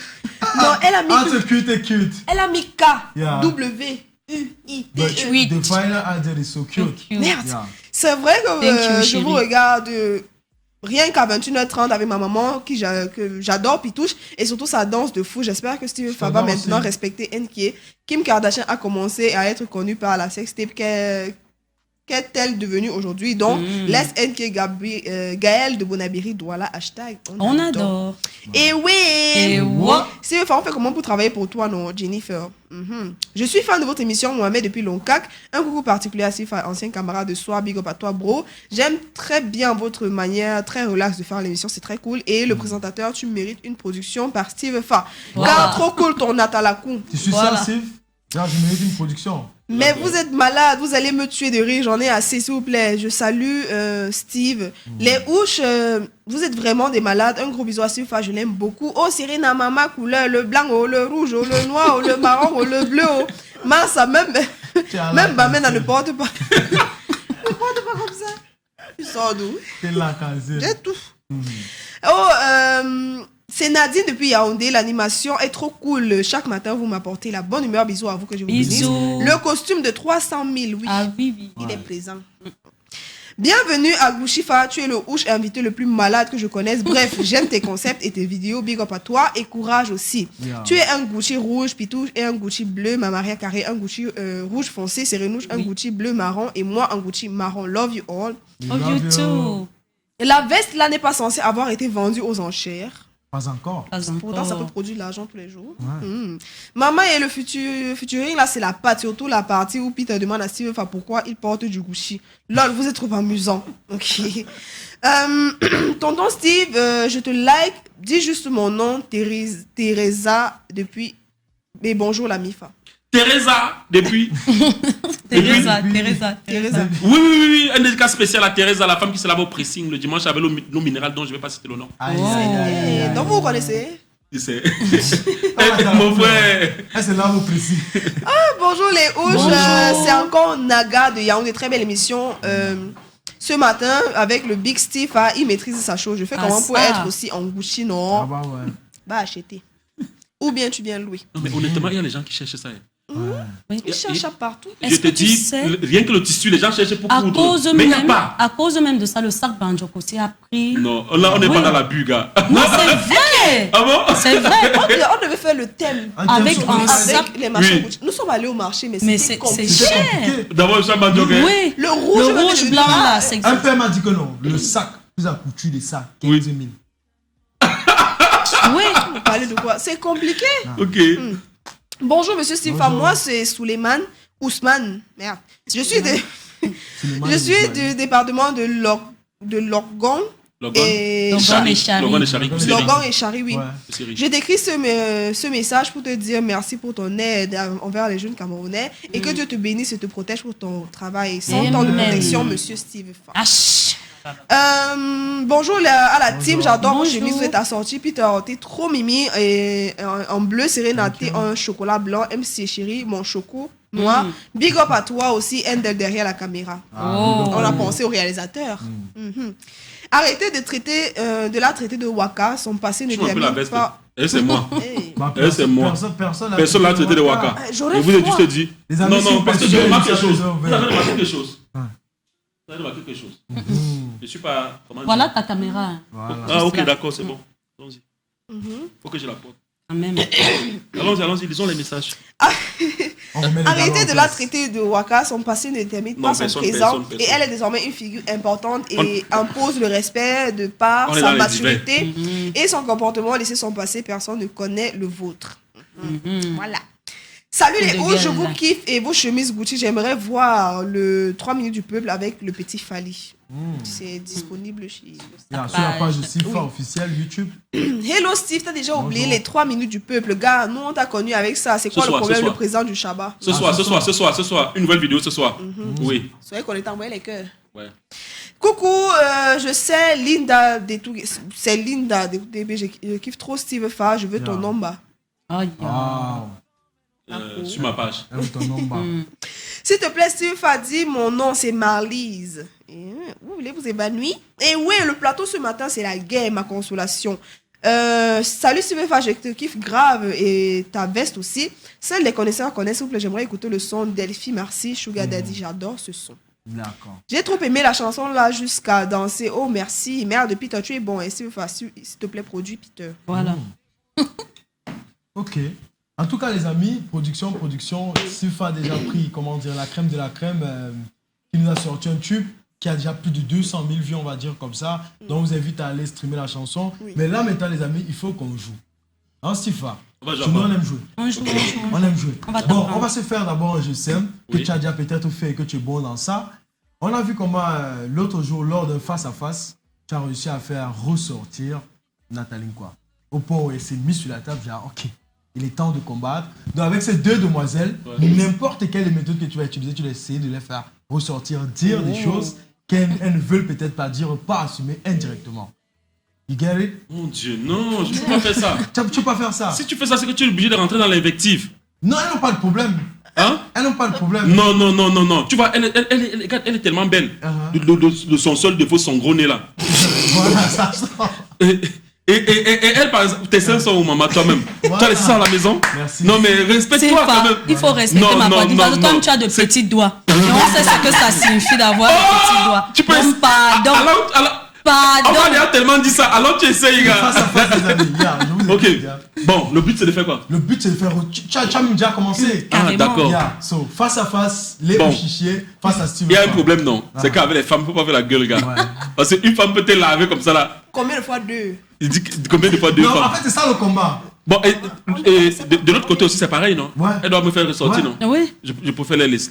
Non, elle a mis, Entre cute et cute. elle a mis K. Yeah. W. U-I-T-E. But Cute. the final answer is so cute. Cute. Merde. Yeah. C'est vrai que Thank you, je chérie. vous regarde rien qu'à 21h30 avec ma maman que j'adore Pitouche et surtout sa danse de fou. J'espère que Steve va J'adore maintenant aussi. respecter NK. Kim Kardashian a commencé à être connue par la sextape qu'est-elle devenue aujourd'hui. Donc, laisse NK Gaël de Bonabiri Douala hashtag. On adore. Et oui. Et what? Steve, on fait comment pour travailler pour toi, non, Jennifer? Je suis fan de votre émission, Mohamed, depuis Longcac. Un coucou particulier à Steve, ancien camarade de soir. Big up à toi, bro. J'aime très bien votre manière très relax de faire l'émission, c'est très cool. Et le présentateur, tu mérites une production par Steve Fa. Voilà. Car trop cool ton Natalakou. Tu suis Voilà. ça, Steve? Genre, je mérite une production. Mais vous êtes malade, vous allez me tuer de rire, j'en ai assez, s'il vous plaît. Je salue Steve. Les ouches, vous êtes vraiment des malades. Un gros bisou à Steve, je l'aime beaucoup. Oh, Serena, Mama, couleur, le blanc, oh, le rouge, oh, le noir, oh, le marron, oh, le bleu. Oh. Massa, même Bamena ne porte pas. Ne porte pas comme ça. Tu sors d'où? T'es là, Kazir. J'ai tout. Oh, c'est Nadine depuis Yaoundé. L'animation est trop cool. Chaque matin, vous m'apportez la bonne humeur. Bisous à vous que je vous bénisse. Bisous. Le costume de 300 000, oui. Ah oui, oui. Il est présent. Bienvenue à Gouchifa. Tu es le ouche invité le plus malade que je connaisse. Bref, j'aime tes concepts et tes vidéos. Big up à toi et courage aussi. Yeah. Tu es un Gucci rouge, Pitouche, et un Gucci bleu, ma Maria Carré, un Gucci rouge foncé, Sérénouche, un Oui. Gucci bleu marron et moi un Gucci marron. Love you all. Love you too. Et la veste là n'est pas censée avoir été vendue aux enchères. Pas encore. Pas Pourtant, ça peut encore. produire de l'argent tous les jours. Ouais. Maman et le featuring, là, c'est la patte. Surtout la partie où Peter demande à Steve pourquoi il porte du Gucci. Lol, vous êtes trop amusant. Ok. Tonton Steve, je te like. Dis juste mon nom, Teresa, depuis... Mais bonjour, la Mifa. Teresa, depuis. Teresa. Teresa. Oui, un dédicat spécial à Teresa, la femme qui se lave au pressing le dimanche avec l'eau minérale dont je ne vais pas citer le nom. Aïe, aïe, aïe, aïe. Donc, vous connaissez? Tu sais. Ah, Mon frère. c'est là au précis. Bonjour les ouches, Bonjour. c'est encore Naga de Yaoundé, très belle émission. Ce matin, avec le Big Steve, il maîtrise sa chose. Je fais Ah, comment pour ça. être aussi en Gucci, non? Ah bah ouais. Va acheter. Ou bien tu viens louer. Non, mais honnêtement, il y a les gens qui cherchent ça. Hein. Oui. Il cherche à partout. Je Est-ce te que tu dis, sais- rien que le tissu, les gens cherchent pour À coudre. cause, Mais il n'y a même, pas. à cause même de ça, le sac Banjok aussi a pris. Non, là, on n'est Oui. pas dans la bulle, gars. Non, c'est vrai. Ah bon? C'est vrai. On devait faire le thème Avec thème sur un le sac. sac. avec les machins Oui. Gucci. Nous sommes allés au marché, mais Mais c'était c'est compliqué. cher. compliqué. D'abord, je suis un Oui. Le rouge, Le rouge blanc là, c'est Un exact. père m'a dit que non. Le sac, plus à couture des sacs, 15 Oui. 000. Oui. Vous parlez de quoi? C'est compliqué. Ok. Bonjour, monsieur Steve. Bonjour. Moi, c'est Souleymane Ousmane. Merde. Je suis Suleiman je suis Ousmane. du département de Lorgon Logan. et Logan et Chari. Logan et Chari. Logan. C'est Lorgon et Chari, oui. Ouais. riche. Je t'écris ce message pour te dire merci pour ton aide envers les jeunes Camerounais et que Dieu te bénisse et te protège pour ton travail. 100 ans de Amen. protection, monsieur Steve. Ah, chut. Bonjour à la Bonjour. team, j'adore vos Bonjour. chemises, vous êtes assortis. Peter, t'es trop mimi et en bleu, Sérénaté, en chocolat blanc, MC chérie, mon choco noir. Big up à toi aussi, Endel derrière la caméra. Oh. On a pensé au réalisateur. Mhm. Arrêtez de la traiter de Waka, son passé ne Tu m'appelles la termine veste. pas. Et c'est moi. Hey. Bah, C'est moi. Personne l'a traité de Waka. J'aurais Je vous ai froid. juste dit. Les amis, Non, s'il non, vous parce plaît, que j'ai si remarqué vous quelque chose. avez Vous ouvert. avez remarqué quelque chose. Ouais. Vous avez remarqué quelque chose. Mmh. Je suis pas. Comment Voilà dire ta caméra. hein. Voilà. Ah, ok, là. d'accord, c'est bon. Allons-y. Mhm. Faut que je la porte. Quand même. Allons-y, lisons les messages. On remet les Arrêtez galons de en la place. traiter de Waka, son passé ne termine Non, pas son personne, présent. personne. Et elle est désormais une figure importante et impose le respect de par On est sa dans les maturité Mhm. et son comportement. Laissez son passé, personne ne connaît le vôtre. Mhm. Voilà. Salut Et les de hauts, je gueule. vous kiffe et vos chemises Gucci. J'aimerais voir le 3 minutes du peuple avec le petit Fali. C'est disponible chez... Sur la page de Sifa Oui. officielle YouTube. Hello Steve, t'as déjà oublié Bonjour. les 3 minutes du peuple. Gars, nous on t'a connu avec ça. C'est quoi Ce le soir, problème, ce le soir. président du Shabbat? Ce soir. Une nouvelle vidéo ce soir. Oui. Soyez qu'on est envoyé les cœurs. Ouais. Coucou, je sais Linda des tout, c'est Linda des TB. Je kiffe trop Steve Fa. Je veux ton Yeah. number. Oh, Sur ma page. Ton nom, S'il te plaît, Steve Fa, dis mon nom, c'est Marlise. Vous voulez vous évanouir? Et oui, le plateau ce matin, c'est la guerre, ma consolation. Salut Steve Fa, je te kiffe grave et ta veste aussi. Seuls les connaisseurs connaissent, s'il vous plaît, j'aimerais écouter le son Delphi, merci, Sugar Daddy, j'adore ce son. D'accord. J'ai trop aimé la chanson là jusqu'à danser. Oh merci, merde Peter, tu es bon. Et Steve Fa, s'il te plaît, produit Peter. Voilà. Ok. En tout cas, les amis, production, Sifa a déjà pris, comment dire, la crème de la crème, qui nous a sorti un tube qui a déjà plus de 200 000 vues, on va dire comme ça. Donc, on vous invite à aller streamer la chanson. Oui. Mais là, maintenant, les amis, il faut qu'on joue. Hein, Sifa? On va jouer Chez nous, à on quoi? aime jouer. On joue. On aime jouer. On va Bon, t'apprendre. on va se faire d'abord un GSM que Oui. tu as déjà peut-être fait et que tu es bon dans ça. On a vu comment l'autre jour, lors d'un face-à-face, tu as réussi à faire ressortir Nathalie quoi. Au point où elle s'est mise sur la table, genre, ok, il est temps de combattre. Donc avec ces deux demoiselles, n'importe quelle méthode que tu vas utiliser, tu vas essayer de les faire ressortir, dire des choses qu'elles ne veulent peut-être pas dire, pas assumer indirectement. You get it? Mon Dieu, non, je ne peux pas faire ça. Tu peux pas faire ça. Si tu fais ça, c'est que tu es obligé de rentrer dans l'invective. Non, elles n'ont pas de problème. Hein? Elles n'ont pas de problème. Non. Tu vois, elle est tellement belle. De son seul défaut, son gros nez là. Voilà, ça sort. Et elle, par exemple, tes seins sont où, maman, toi-même? Tu as laissé ça à la maison? Merci. Non, mais C'est respecte-toi quand pas, même. il faut respecter ma partie. Parce que comme tu as de petits doigts, et on sait ce que ça signifie d'avoir de petits doigts. Tu peux. Donc, pardon. On m'a déjà tellement dit ça. Alors tu essayes, Face à gars. face, les amis. Yeah, je vous Ok. ai dit, yeah. Bon, le but c'est de faire quoi? Le but c'est de faire. Tu as même déjà commencé. Ah, Carrément. d'accord. Yeah. So, face à face, les Bon. chichiers, face à Steve. Il y a un problème, non? C'est qu'avec les femmes, il ne faut pas faire la gueule, gars. Ouais. Parce qu'une femme peut te laver comme ça là. Combien de fois deux? Il dit combien de fois deux Non, femmes? en fait, c'est ça le combat. Bon, et de l'autre côté aussi, c'est pareil, non? Ouais. Elle doit me faire ressortir, Ouais. non? Oui. Je préfère les laisser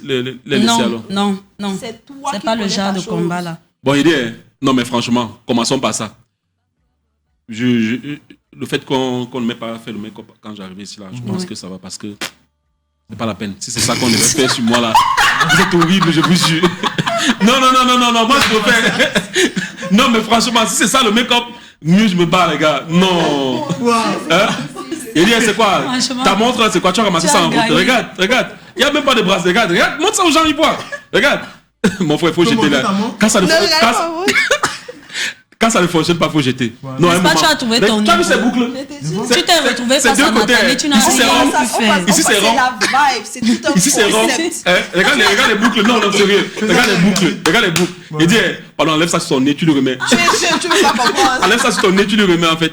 alors. Non. C'est toi C'est qui pas le connais genre ta de chose. combat là. Bon idée, hein? Non mais franchement, commençons par ça. Le fait qu'on ne m'ait pas fait le make-up quand j'arrivais ici là, je pense que ça va parce que c'est pas la peine. Si c'est ça qu'on devait faire sur moi là, vous êtes horrible, je vous jure. Non, moi je préfère. Non mais franchement, si c'est ça le make-up, mieux je me bats les gars. Non. Hein? Et dit, c'est quoi? Franchement, Ta montre là, c'est quoi? Tu as ramassé tu ça as en route. gagné. Regarde. Il n'y a même pas de bras. Regarde, montre ça aux gens, ils voient. Regarde. Mon frère, il faut Peux jeter montrer là. ta montre? Quand ça ne Ne regarde pas, oui. quand ça ne fonctionne pas, il faut jeter. Non, N'est-ce un pas, moment. tu as trouvé Mais ton tu as vu niveau. ces boucles? Tu t'es retrouvé c'est face deux à côtés, Nathalie, hein. tu n'as Ici, c'est rien rond. pu faire. Ici, c'est rond. la vibe, c'est tout un Ici, c'est rond. concept. Regarde les boucles. Non, sérieux. Regarde les boucles. Il dit, pardon, enlève ça sur ton nez, tu le remets. Tu veux pas comprendre. Enlève ça sur ton nez, tu le remets en fait.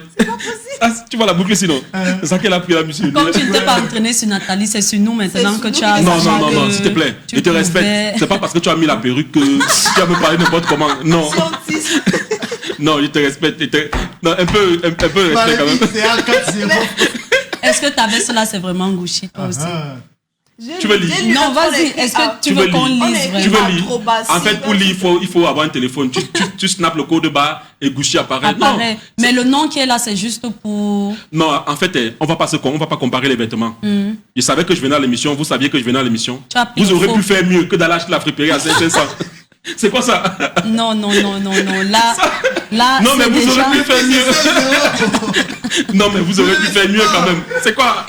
Ah, tu vois la boucle sinon? C'est ça qu'elle a pris la musique. Comme tu ne t'es pas entraîné sur Nathalie, c'est sur nous maintenant C'est que sur tu nous as. qui Non, s'il te plaît. Je te respecte. C'est pas parce que tu as mis la perruque que tu vas me parler n'importe comment. Non. Scientiste. Non, je te respecte. Non, un peu de respect quand même. C'est un 4-0. Est-ce que ta veste là, c'est vraiment Gucci toi aussi? Tu veux lire? Non, vas-y. Est-ce que tu veux qu'on On lise est Tu vraiment? veux lire? trop bas, En si, fait, pour lire, il faut avoir un téléphone. Tu snaps le code barre et Gucci apparaît. Apparaît. Mais le nom qui est là, c'est juste pour. Non, en fait, on va pas comparer les vêtements. Je savais que je venais à l'émission. Vous saviez que je venais à l'émission. Tu as pris Vous le aurez faux. pu faire mieux que d'aller acheter la friperie à 500. C'est quoi ça? Non. Là, Non, mais c'est vous déjà. aurez pu faire mieux. Non, mais vous aurez pu faire mieux quand même. C'est quoi?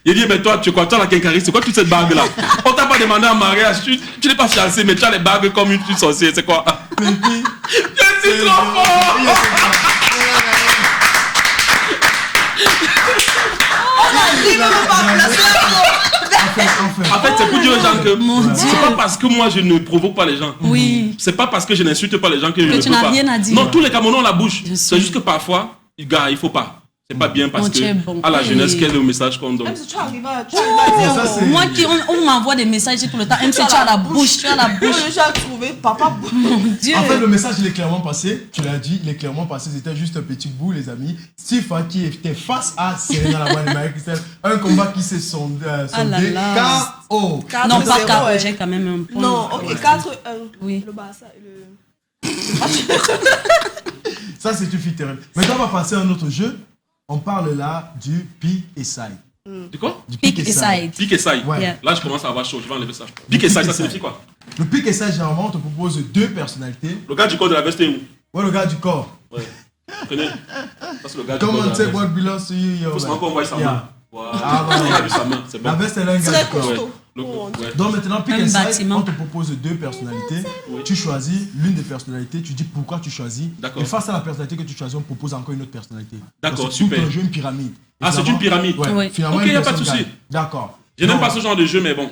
Il dit, mais toi, tu es quoi? Toi, la quincaillerie, c'est quoi toute cette bague là? On t'a pas demandé en mariage. Tu n'es pas fiancé, mais tu as les bagues comme une sorcière. C'est quoi? Je suis trop fort! En fait, c'est pour dire aux gens que Mon Dieu. c'est pas parce que moi je ne provoque pas les gens. Oui. C'est pas parce que je n'insulte pas les gens que je ne tu peux n'as pas. rien à dire. Non, tous les Camerounais ont la bouche. Je C'est sais. juste que parfois, gars, il faut pas. C'est pas bien parce Non, tu es que bon. à la jeunesse, quel est le message qu'on donne? Même si tu arrives à dire. ça, c'est- Moi qui on m'envoie des messages tout le temps. MC, tu as la bouche, tu as la bouche. J'ai déjà trouvé papa. Mon Dieu. En fait, le message, il est clairement passé. Tu l'as dit, il est clairement passé. C'était juste un petit bout, les amis. Steve qui était face à Serena Lavoine et Marie-Christelle. Un combat qui s'est sondé. Ah là là. KO. Non, pas 4-0, KO, ouais. j'ai quand même un point. Non, ok, Ouais. 4-1. Oui. Le Barça et le. Ça, c'est une fille terrible. Maintenant, on va passer à un autre jeu. On parle là du pick et side. De quoi? Du Pick et side. Pick et side. Ouais. Yeah. Là, je commence à avoir chaud. Je vais enlever ça. Pick et side, ça signifie quoi? Le pick et side, généralement, on te propose deux personnalités. Le gars du corps de la veste est où? Ouais, le gars du corps. Ouais. Vous connaissez? Ça, c'est le gars du corps Come de on, la take veste. what belongs to you. yo, Faut se man. encore envoyer sa Yeah. main. Voilà. Ah, Il a ouais. vu sa main, c'est bon. La veste, elle a un gars Très du corps. costaud. Ouais. Le- Oh, ouais. Donc maintenant, pick Un and side, bâtiment. on te propose deux personnalités. Oui. Tu choisis l'une des personnalités, tu dis pourquoi tu choisis. D'accord. Et face à la personnalité que tu choisis, on te propose encore une autre personnalité. D'accord, Donc, c'est tout super. un jeu, une pyramide. Et Ah, c'est finalement- une pyramide. Ouais, Oui. finalement, Ok, une y a pas de personne souci. gagne. D'accord. Je n'aime Donc, pas ce genre de jeu, mais bon.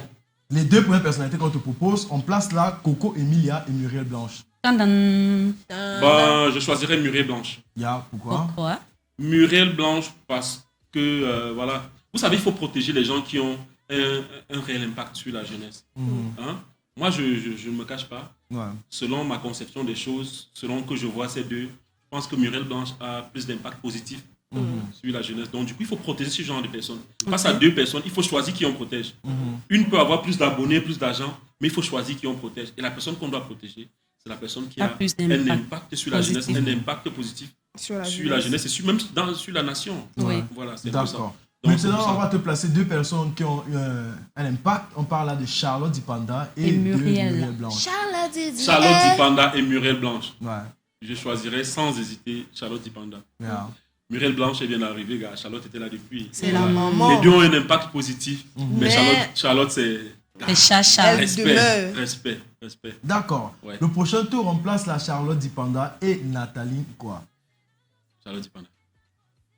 Les deux premières personnalités qu'on te propose, on place là Coco Emilia et Muriel Blanche. Tadam. Bah, je choisirais Muriel Blanche. Ya, pourquoi? Pourquoi? Muriel Blanche parce que, voilà. Vous savez, il faut protéger les gens qui ont un réel impact sur la jeunesse. Hein? Moi, je ne me cache pas. Ouais. Selon ma conception des choses, selon que je vois ces deux, je pense que Muriel Blanche a plus d'impact positif sur la jeunesse. Donc, du coup, il faut protéger ce genre de personnes. Face à deux personnes, il faut choisir qui on protège. Une peut avoir plus d'abonnés, plus d'argent, mais il faut choisir qui on protège. Et la personne qu'on doit protéger, c'est la personne qui A a plus un d'impact impact sur la jeunesse, positif. un impact positif Sur la sur la jeunesse et même sur la nation. Oui. Voilà, c'est comme ça. D'accord. Donc, c'est Maintenant, pour ça. on va te placer deux personnes qui ont eu un impact. On parle là de Charlotte Dipanda et, Et de Muriel. Muriel Blanche. Charlotte Dipanda et Muriel Blanche. Ouais. Je choisirais sans hésiter Charlotte Dipanda. Yeah. Muriel Blanche, elle vient d'arriver, gars. Charlotte était là depuis. C'est La la maman. Les deux ont un impact positif. Mais Mais- Charlotte c'est. Les chacha. Elle Respect, demeure. respect. D'accord. Ouais. Le prochain tour, on place la Charlotte Dipanda et Nathalie quoi? Charlotte Dipanda.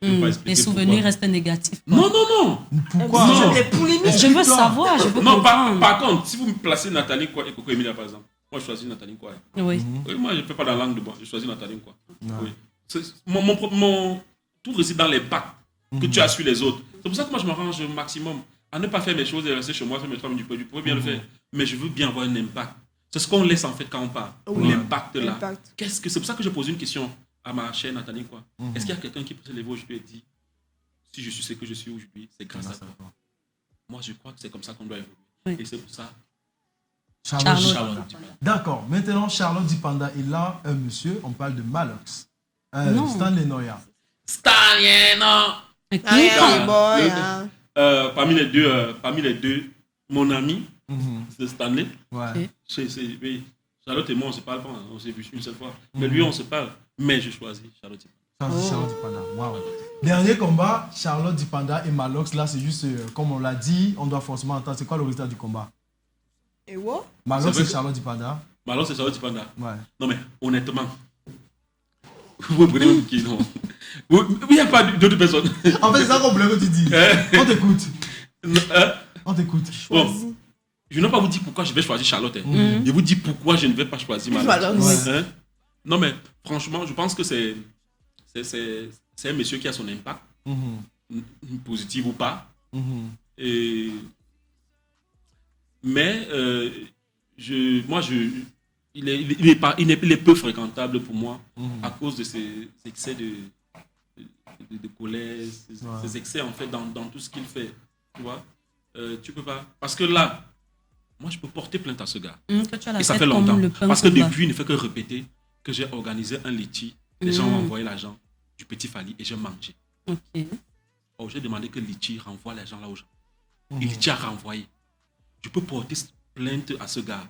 Je vais pas expliquer Les souvenirs pourquoi. restent négatifs. Non, non, non. Pourquoi? Non. C'est des polémiques. Je veux savoir, je veux Non, comprendre. par contre, si vous me placez Nathalie quoi et Coco Emilia par exemple, moi je choisis Nathalie quoi. Oui. Oui, moi je ne fais pas dans la langue de bois, je choisis Nathalie quoi. Oui. Tout réside dans l'impact que tu as sur les autres. C'est pour ça que moi je m'arrange au maximum à ne pas faire mes choses et rester chez moi, faire mes travaux du peu. Je pourrais bien le faire, mais je veux bien avoir un impact. C'est ce qu'on laisse en fait quand on parle. Oui. L'impact là. L'impact. C'est pour ça que j'ai posé une question à ma chère Nathalie quoi. Est-ce qu'il y a quelqu'un qui peut se lever aujourd'hui et dire si je suis ce que je suis aujourd'hui, c'est grâce à toi. Moi je crois que c'est comme ça qu'on doit évoluer. Oui. Et c'est pour ça Charlotte. Charlotte. D'accord. Maintenant, Charlotte Dipanda est là, un monsieur, on parle de Malox. Non. Stanley Noya. Stalin, non. Et Ah, yeah, Ah, boy, le- hein. parmi les deux, mon ami, c'est Stanley. Ouais. Oui, Charlotte et moi, on se parle pas, hein, on s'est vu une seule fois. Mais lui, on se parle. Mais je choisis Charlotte. Charlotte Dipanda. Wow. Dernier combat, Charlotte Dipanda et Malox. Là, c'est juste, comme on l'a dit, on doit forcément entendre. C'est quoi le résultat du combat? Et what? Malox C'est vrai et que- Charlotte Dipanda. Mais alors, c'est Charlotte Panda. Ouais. Non, mais honnêtement, vous prenez même qui, non? Il n'y a pas d'autres personnes. En fait, c'est ça qu'on voulait que tu dises. On t'écoute. On t'écoute. Bon, je ne vais pas vous dire pourquoi je vais choisir Charlotte. Hein. Je vous dis pourquoi je ne vais pas choisir Malox. Malox. Hein? Non, mais franchement, je pense que c'est un monsieur qui a son impact, positif ou pas. Et... Mais il est peu fréquentable pour moi à cause de ses excès de colère, ses excès en fait dans tout ce qu'il fait. Tu vois, tu peux pas. Parce que là, moi je peux porter plainte à ce gars. Que tu as la Et ça tête fait comme longtemps. le pain Parce que combat. depuis, il ne fait que répéter que j'ai organisé un litchi. Les gens ont envoyé l'argent du petit Fali et j'ai mangé. Ok. Oh, j'ai demandé que Litchi renvoie l'argent là aux gens. Et Litchi a renvoyé. Je peux porter plainte à ce gars.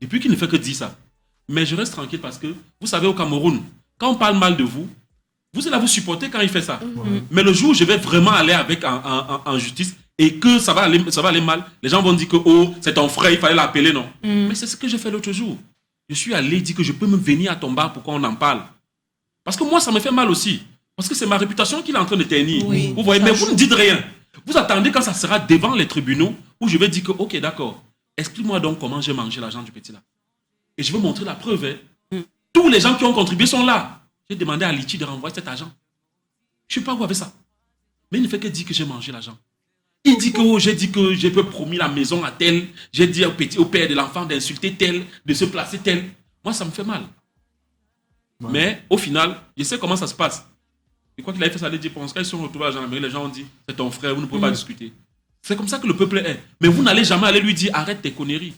Depuis qu'il ne fait que dire ça. Mais je reste tranquille parce que, vous savez, au Cameroun, quand on parle mal de vous, vous allez vous supporter quand il fait ça. Mais le jour où je vais vraiment aller avec en justice et que ça va aller mal, les gens vont dire que oh, c'est ton frère, il fallait l'appeler, non. Mais c'est ce que j'ai fait l'autre jour. Je suis allé dire que je peux même venir à ton bar pour qu'on en parle. Parce que moi, ça me fait mal aussi. Parce que c'est ma réputation qu'il est en train de ternir. Oui, Vous voyez, ça mais joue. vous ne dites rien. Vous attendez quand ça sera devant les tribunaux où je vais dire que, ok, d'accord, explique-moi donc comment j'ai mangé l'argent du petit là. Et je vais montrer la preuve. Hein. Tous les gens qui ont contribué sont là. J'ai demandé à Litchi de renvoyer cet argent. Je ne sais pas où avec ça. Mais il ne fait que dire que j'ai mangé l'argent. Il dit que j'ai dit que j'ai promis la maison à tel. J'ai dit au père de l'enfant d'insulter tel, de se placer tel. Moi, ça me fait mal. Ouais. Mais au final, je sais comment ça se passe. Et quoi qu'il ait fait, ça allait dire, quand ils sont retrouvés à la gendarmerie, les gens ont dit, c'est ton frère, vous ne pouvez pas discuter. C'est comme ça que le peuple est. Mais vous n'allez jamais aller lui dire, arrête tes conneries.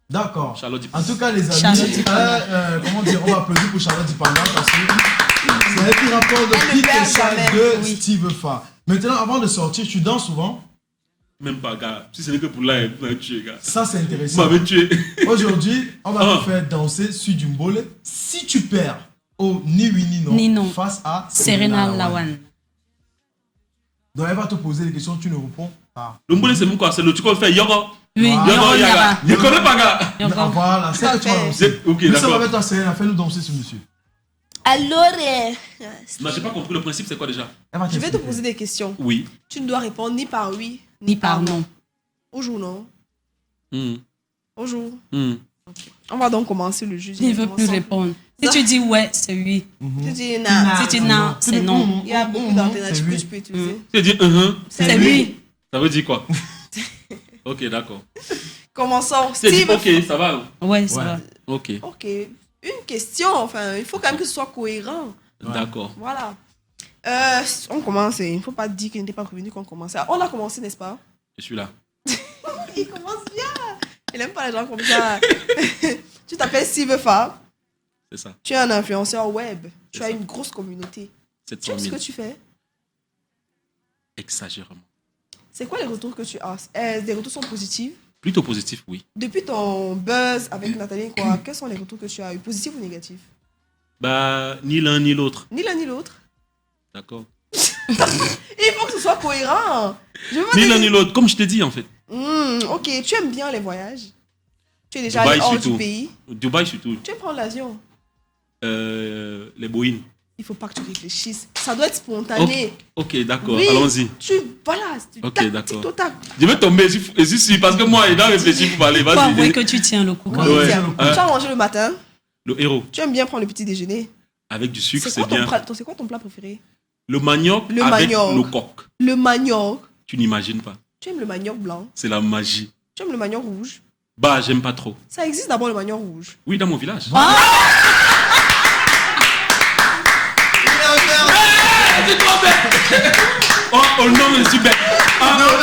D'accord. En tout cas, les amis, comment dire, on va applaudir pour Charlotte Dipanga parce que c'est un petit rapport de Kit de Steve Fa. Maintenant, avant de sortir, tu danses souvent? Même pas, gars. Si ce n'est que pour là, vous m'avez tué, gars. Ça, c'est intéressant. Vous m'avez tué. Aujourd'hui, on va te faire danser sur du mbole. Si tu perds au ni oui ni non face à Serena Lawan. Donc, elle va te poser des questions, tu ne réponds pas. Le mbole, c'est quoi? C'est le truc qu'on fait yoga. Oui, yoga, yaga. Je ne connais pas, gars. Voilà, c'est que tu vas danser. Ok, d'accord. d'accord. Ça va mettre à Serena, fais-nous danser ce monsieur. Alors, non, j'ai pas compris le principe, c'est quoi déjà? Je vais te poser des questions. Oui. Tu ne dois répondre ni par oui, ni par non. Au jour, non? Au jour. Okay. On va donc commencer le jeu. Il ne veut plus répondre. Si tu dis ouais, c'est oui. Si tu dis non, si tu dis non, c'est non. Il y a beaucoup d'alternatives que tu peux utiliser. Tu dis c'est lui. Ça veut dire quoi? Ok, d'accord. Commençons. Steve. Ok, ça va. Ouais, ça va. Ok. Ok. Une question, enfin, il faut quand même que ce soit cohérent. D'accord. Voilà. On commence. Il ne faut pas dire qu'il n'était pas revenu qu'on commençait. On a commencé, n'est-ce pas? Je suis là. Il commence bien. Il n'aime pas les gens comme ça. Tu t'appelles Steve Fa. C'est ça. Tu es un influenceur web. Tu as une grosse communauté. 700 000. Tu sais ce que tu fais? Exagérément. C'est quoi les retours que tu as? Les retours sont positifs? Plutôt positif, oui. Depuis ton buzz avec Nathalie, quels sont les retours que tu as eu, positifs ou négatifs? Bah, ni l'un ni l'autre. Ni l'un ni l'autre. D'accord. Il faut que ce soit cohérent. Ni l'un ni l'autre, comme je te dis en fait. Ok, tu aimes bien les voyages? Tu es déjà Dubaï, allé hors surtout. du pays? Dubaï surtout. Tu aimes prendre l'avion? Les Boeing. Il faut pas que tu réfléchisses. Ça doit être spontané. Ok, d'accord, oui, allons-y. Voilà, ok, d'accord. Je vais tomber, je suis parce que moi, il doit réfléchir pour parler. Faut avouer que tu tiens le coup. Tu as mangé le matin? Le héros. Tu aimes bien prendre le petit déjeuner? Avec du sucre, c'est bien. C'est quoi ton plat préféré? Le manioc avec le coq. Le manioc. Tu n'imagines pas. Tu aimes le manioc blanc? C'est la magie. Tu aimes le manioc rouge? Bah, j'aime pas trop. Ça existe d'abord le manioc rouge? Oui, dans mon village. Oh non, je suis bête. Oh non,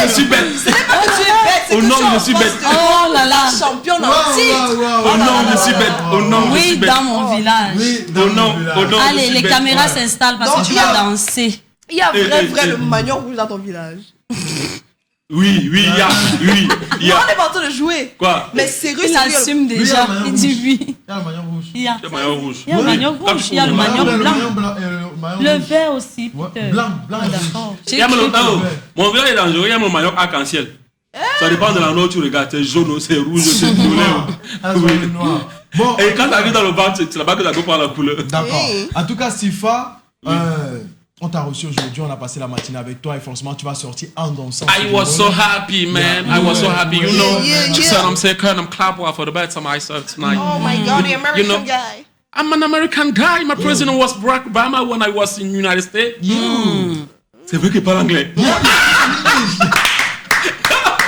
je suis bête. Oh non, je suis bête. Oh là là. Champion en titre. Oh non, je suis bête. Oh non, je suis Oui, bête. dans mon village. Oh non, allez, les caméras s'installent parce que tu vas danser. Il y a vrai le manioc rouge dans ton village. Oui, il y a. On est pas en train de jouer. Quoi? Mais sérieux, il assume déjà. Il dit oui. Il y a le manioc rouge. Il y a le manioc rouge. Il y a le manioc rouge. Il y a le manioc blanc. Le vert aussi. Blanc, d'accord. Mon vert est dangereux. Il y a mon manioc arc-en-ciel. Ça dépend de l'endroit où tu regardes. C'est jaune, c'est rouge, c'est violet. Bon. Et quand tu arrives dans le bar, c'est là-bas que tu prendre la couleur. D'accord. En tout cas, Sifa, on t'a reçu aujourd'hui, on a passé la matinée avec toi et forcément tu vas sortir en dansant. I was so happy, man. I was so happy. You know, she said I'm second, I'm clapping for the best of myself tonight. Oh my God, the American guy. I'm an American guy. My president was Barack Obama when I was in the United States. C'est vrai qu'il parle anglais.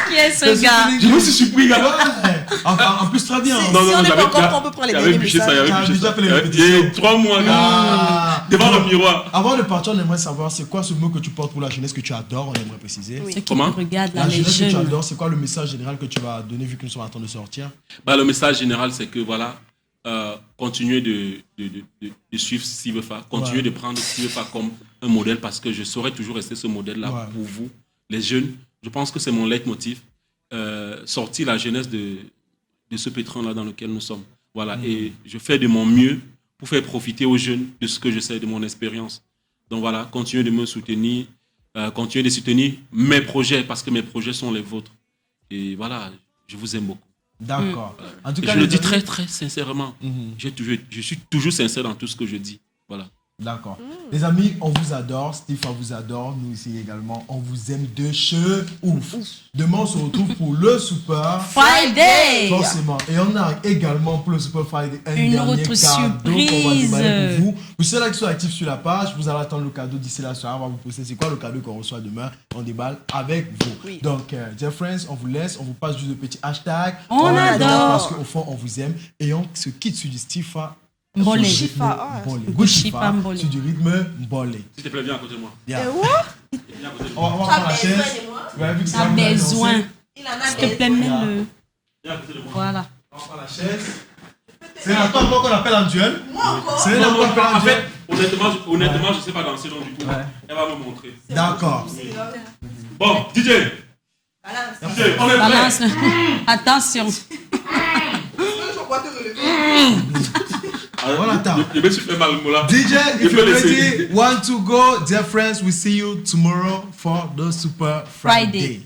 Qui est ce gars? Je me suis surpris, gars. En plus, très bien. Si on n'est pas encore, on peut prendre les derniers messages. Il y a 3 mois, devant le miroir. Avant de partir, on aimerait savoir c'est quoi ce mot que tu portes pour la jeunesse que tu adores, on aimerait préciser. Ceux qui te regardent, la jeunesse que tu adores, c'est quoi le message général que tu vas donner vu que nous sommes en train de sortir? Le message général, c'est que voilà, continuez de suivre Steve Fa, continuez de prendre Steve Fa comme un modèle parce que je saurais toujours rester ce modèle-là pour vous, les jeunes. Je pense que c'est mon leitmotiv, sortir la jeunesse de ce pétrin-là dans lequel nous sommes. Voilà, et je fais de mon mieux pour faire profiter aux jeunes de ce que je sais, de mon expérience. Donc voilà, continuez de me soutenir, continuez de soutenir mes projets parce que mes projets sont les vôtres. Et voilà, je vous aime beaucoup. D'accord. En tout cas, je le dis très très sincèrement. Je suis toujours sincère dans tout ce que je dis. Voilà. D'accord. Les amis, on vous adore. Steve, on vous adore. Nous ici également, on vous aime de chez ouf. Demain, on se retrouve pour le Super Friday. Forcément. Et on a également pour le Super Friday Une dernier autre cadeau qu'on va surprise. déballer pour vous. Pour ceux-là qui sont actifs sur la page, vous allez attendre le cadeau d'ici la soirée. On va vous poster c'est quoi le cadeau qu'on reçoit demain. On déballe avec vous. Oui. Donc, dear friends, on vous laisse. On vous passe juste de petits hashtags. On adore. Parce qu'au fond, on vous aime. Et on se quitte sur du Stifa. Mbolé. Sur du rythme Mbolé. Good Shifa, Mbolé. sur du rythme Mbolé. S'il te plaît, viens à côté de moi. Yeah. Viens à côté de On moi. va prendre la chaise. Ouais, vu que c'est T'as la première besoin. lancée, Il en a S'il te plaît, mets-le. Viens à côté de moi. Voilà. on prend la chaise. C'est la toi encore qu'on appelle en duel. C'est la Non, toi qu'on appelle en en duel. fait, honnêtement, je sais pas danser, donc du coup, Ouais. elle va me montrer. D'accord. Bon, DJ, Balance. DJ, on est Balance. prêt. Attention. Je crois te relever. On attend. Je vais souffler mal, Mola. DJ, Je if peux you're laisser. ready, want to go, dear friends, we see you tomorrow for the Super Friday.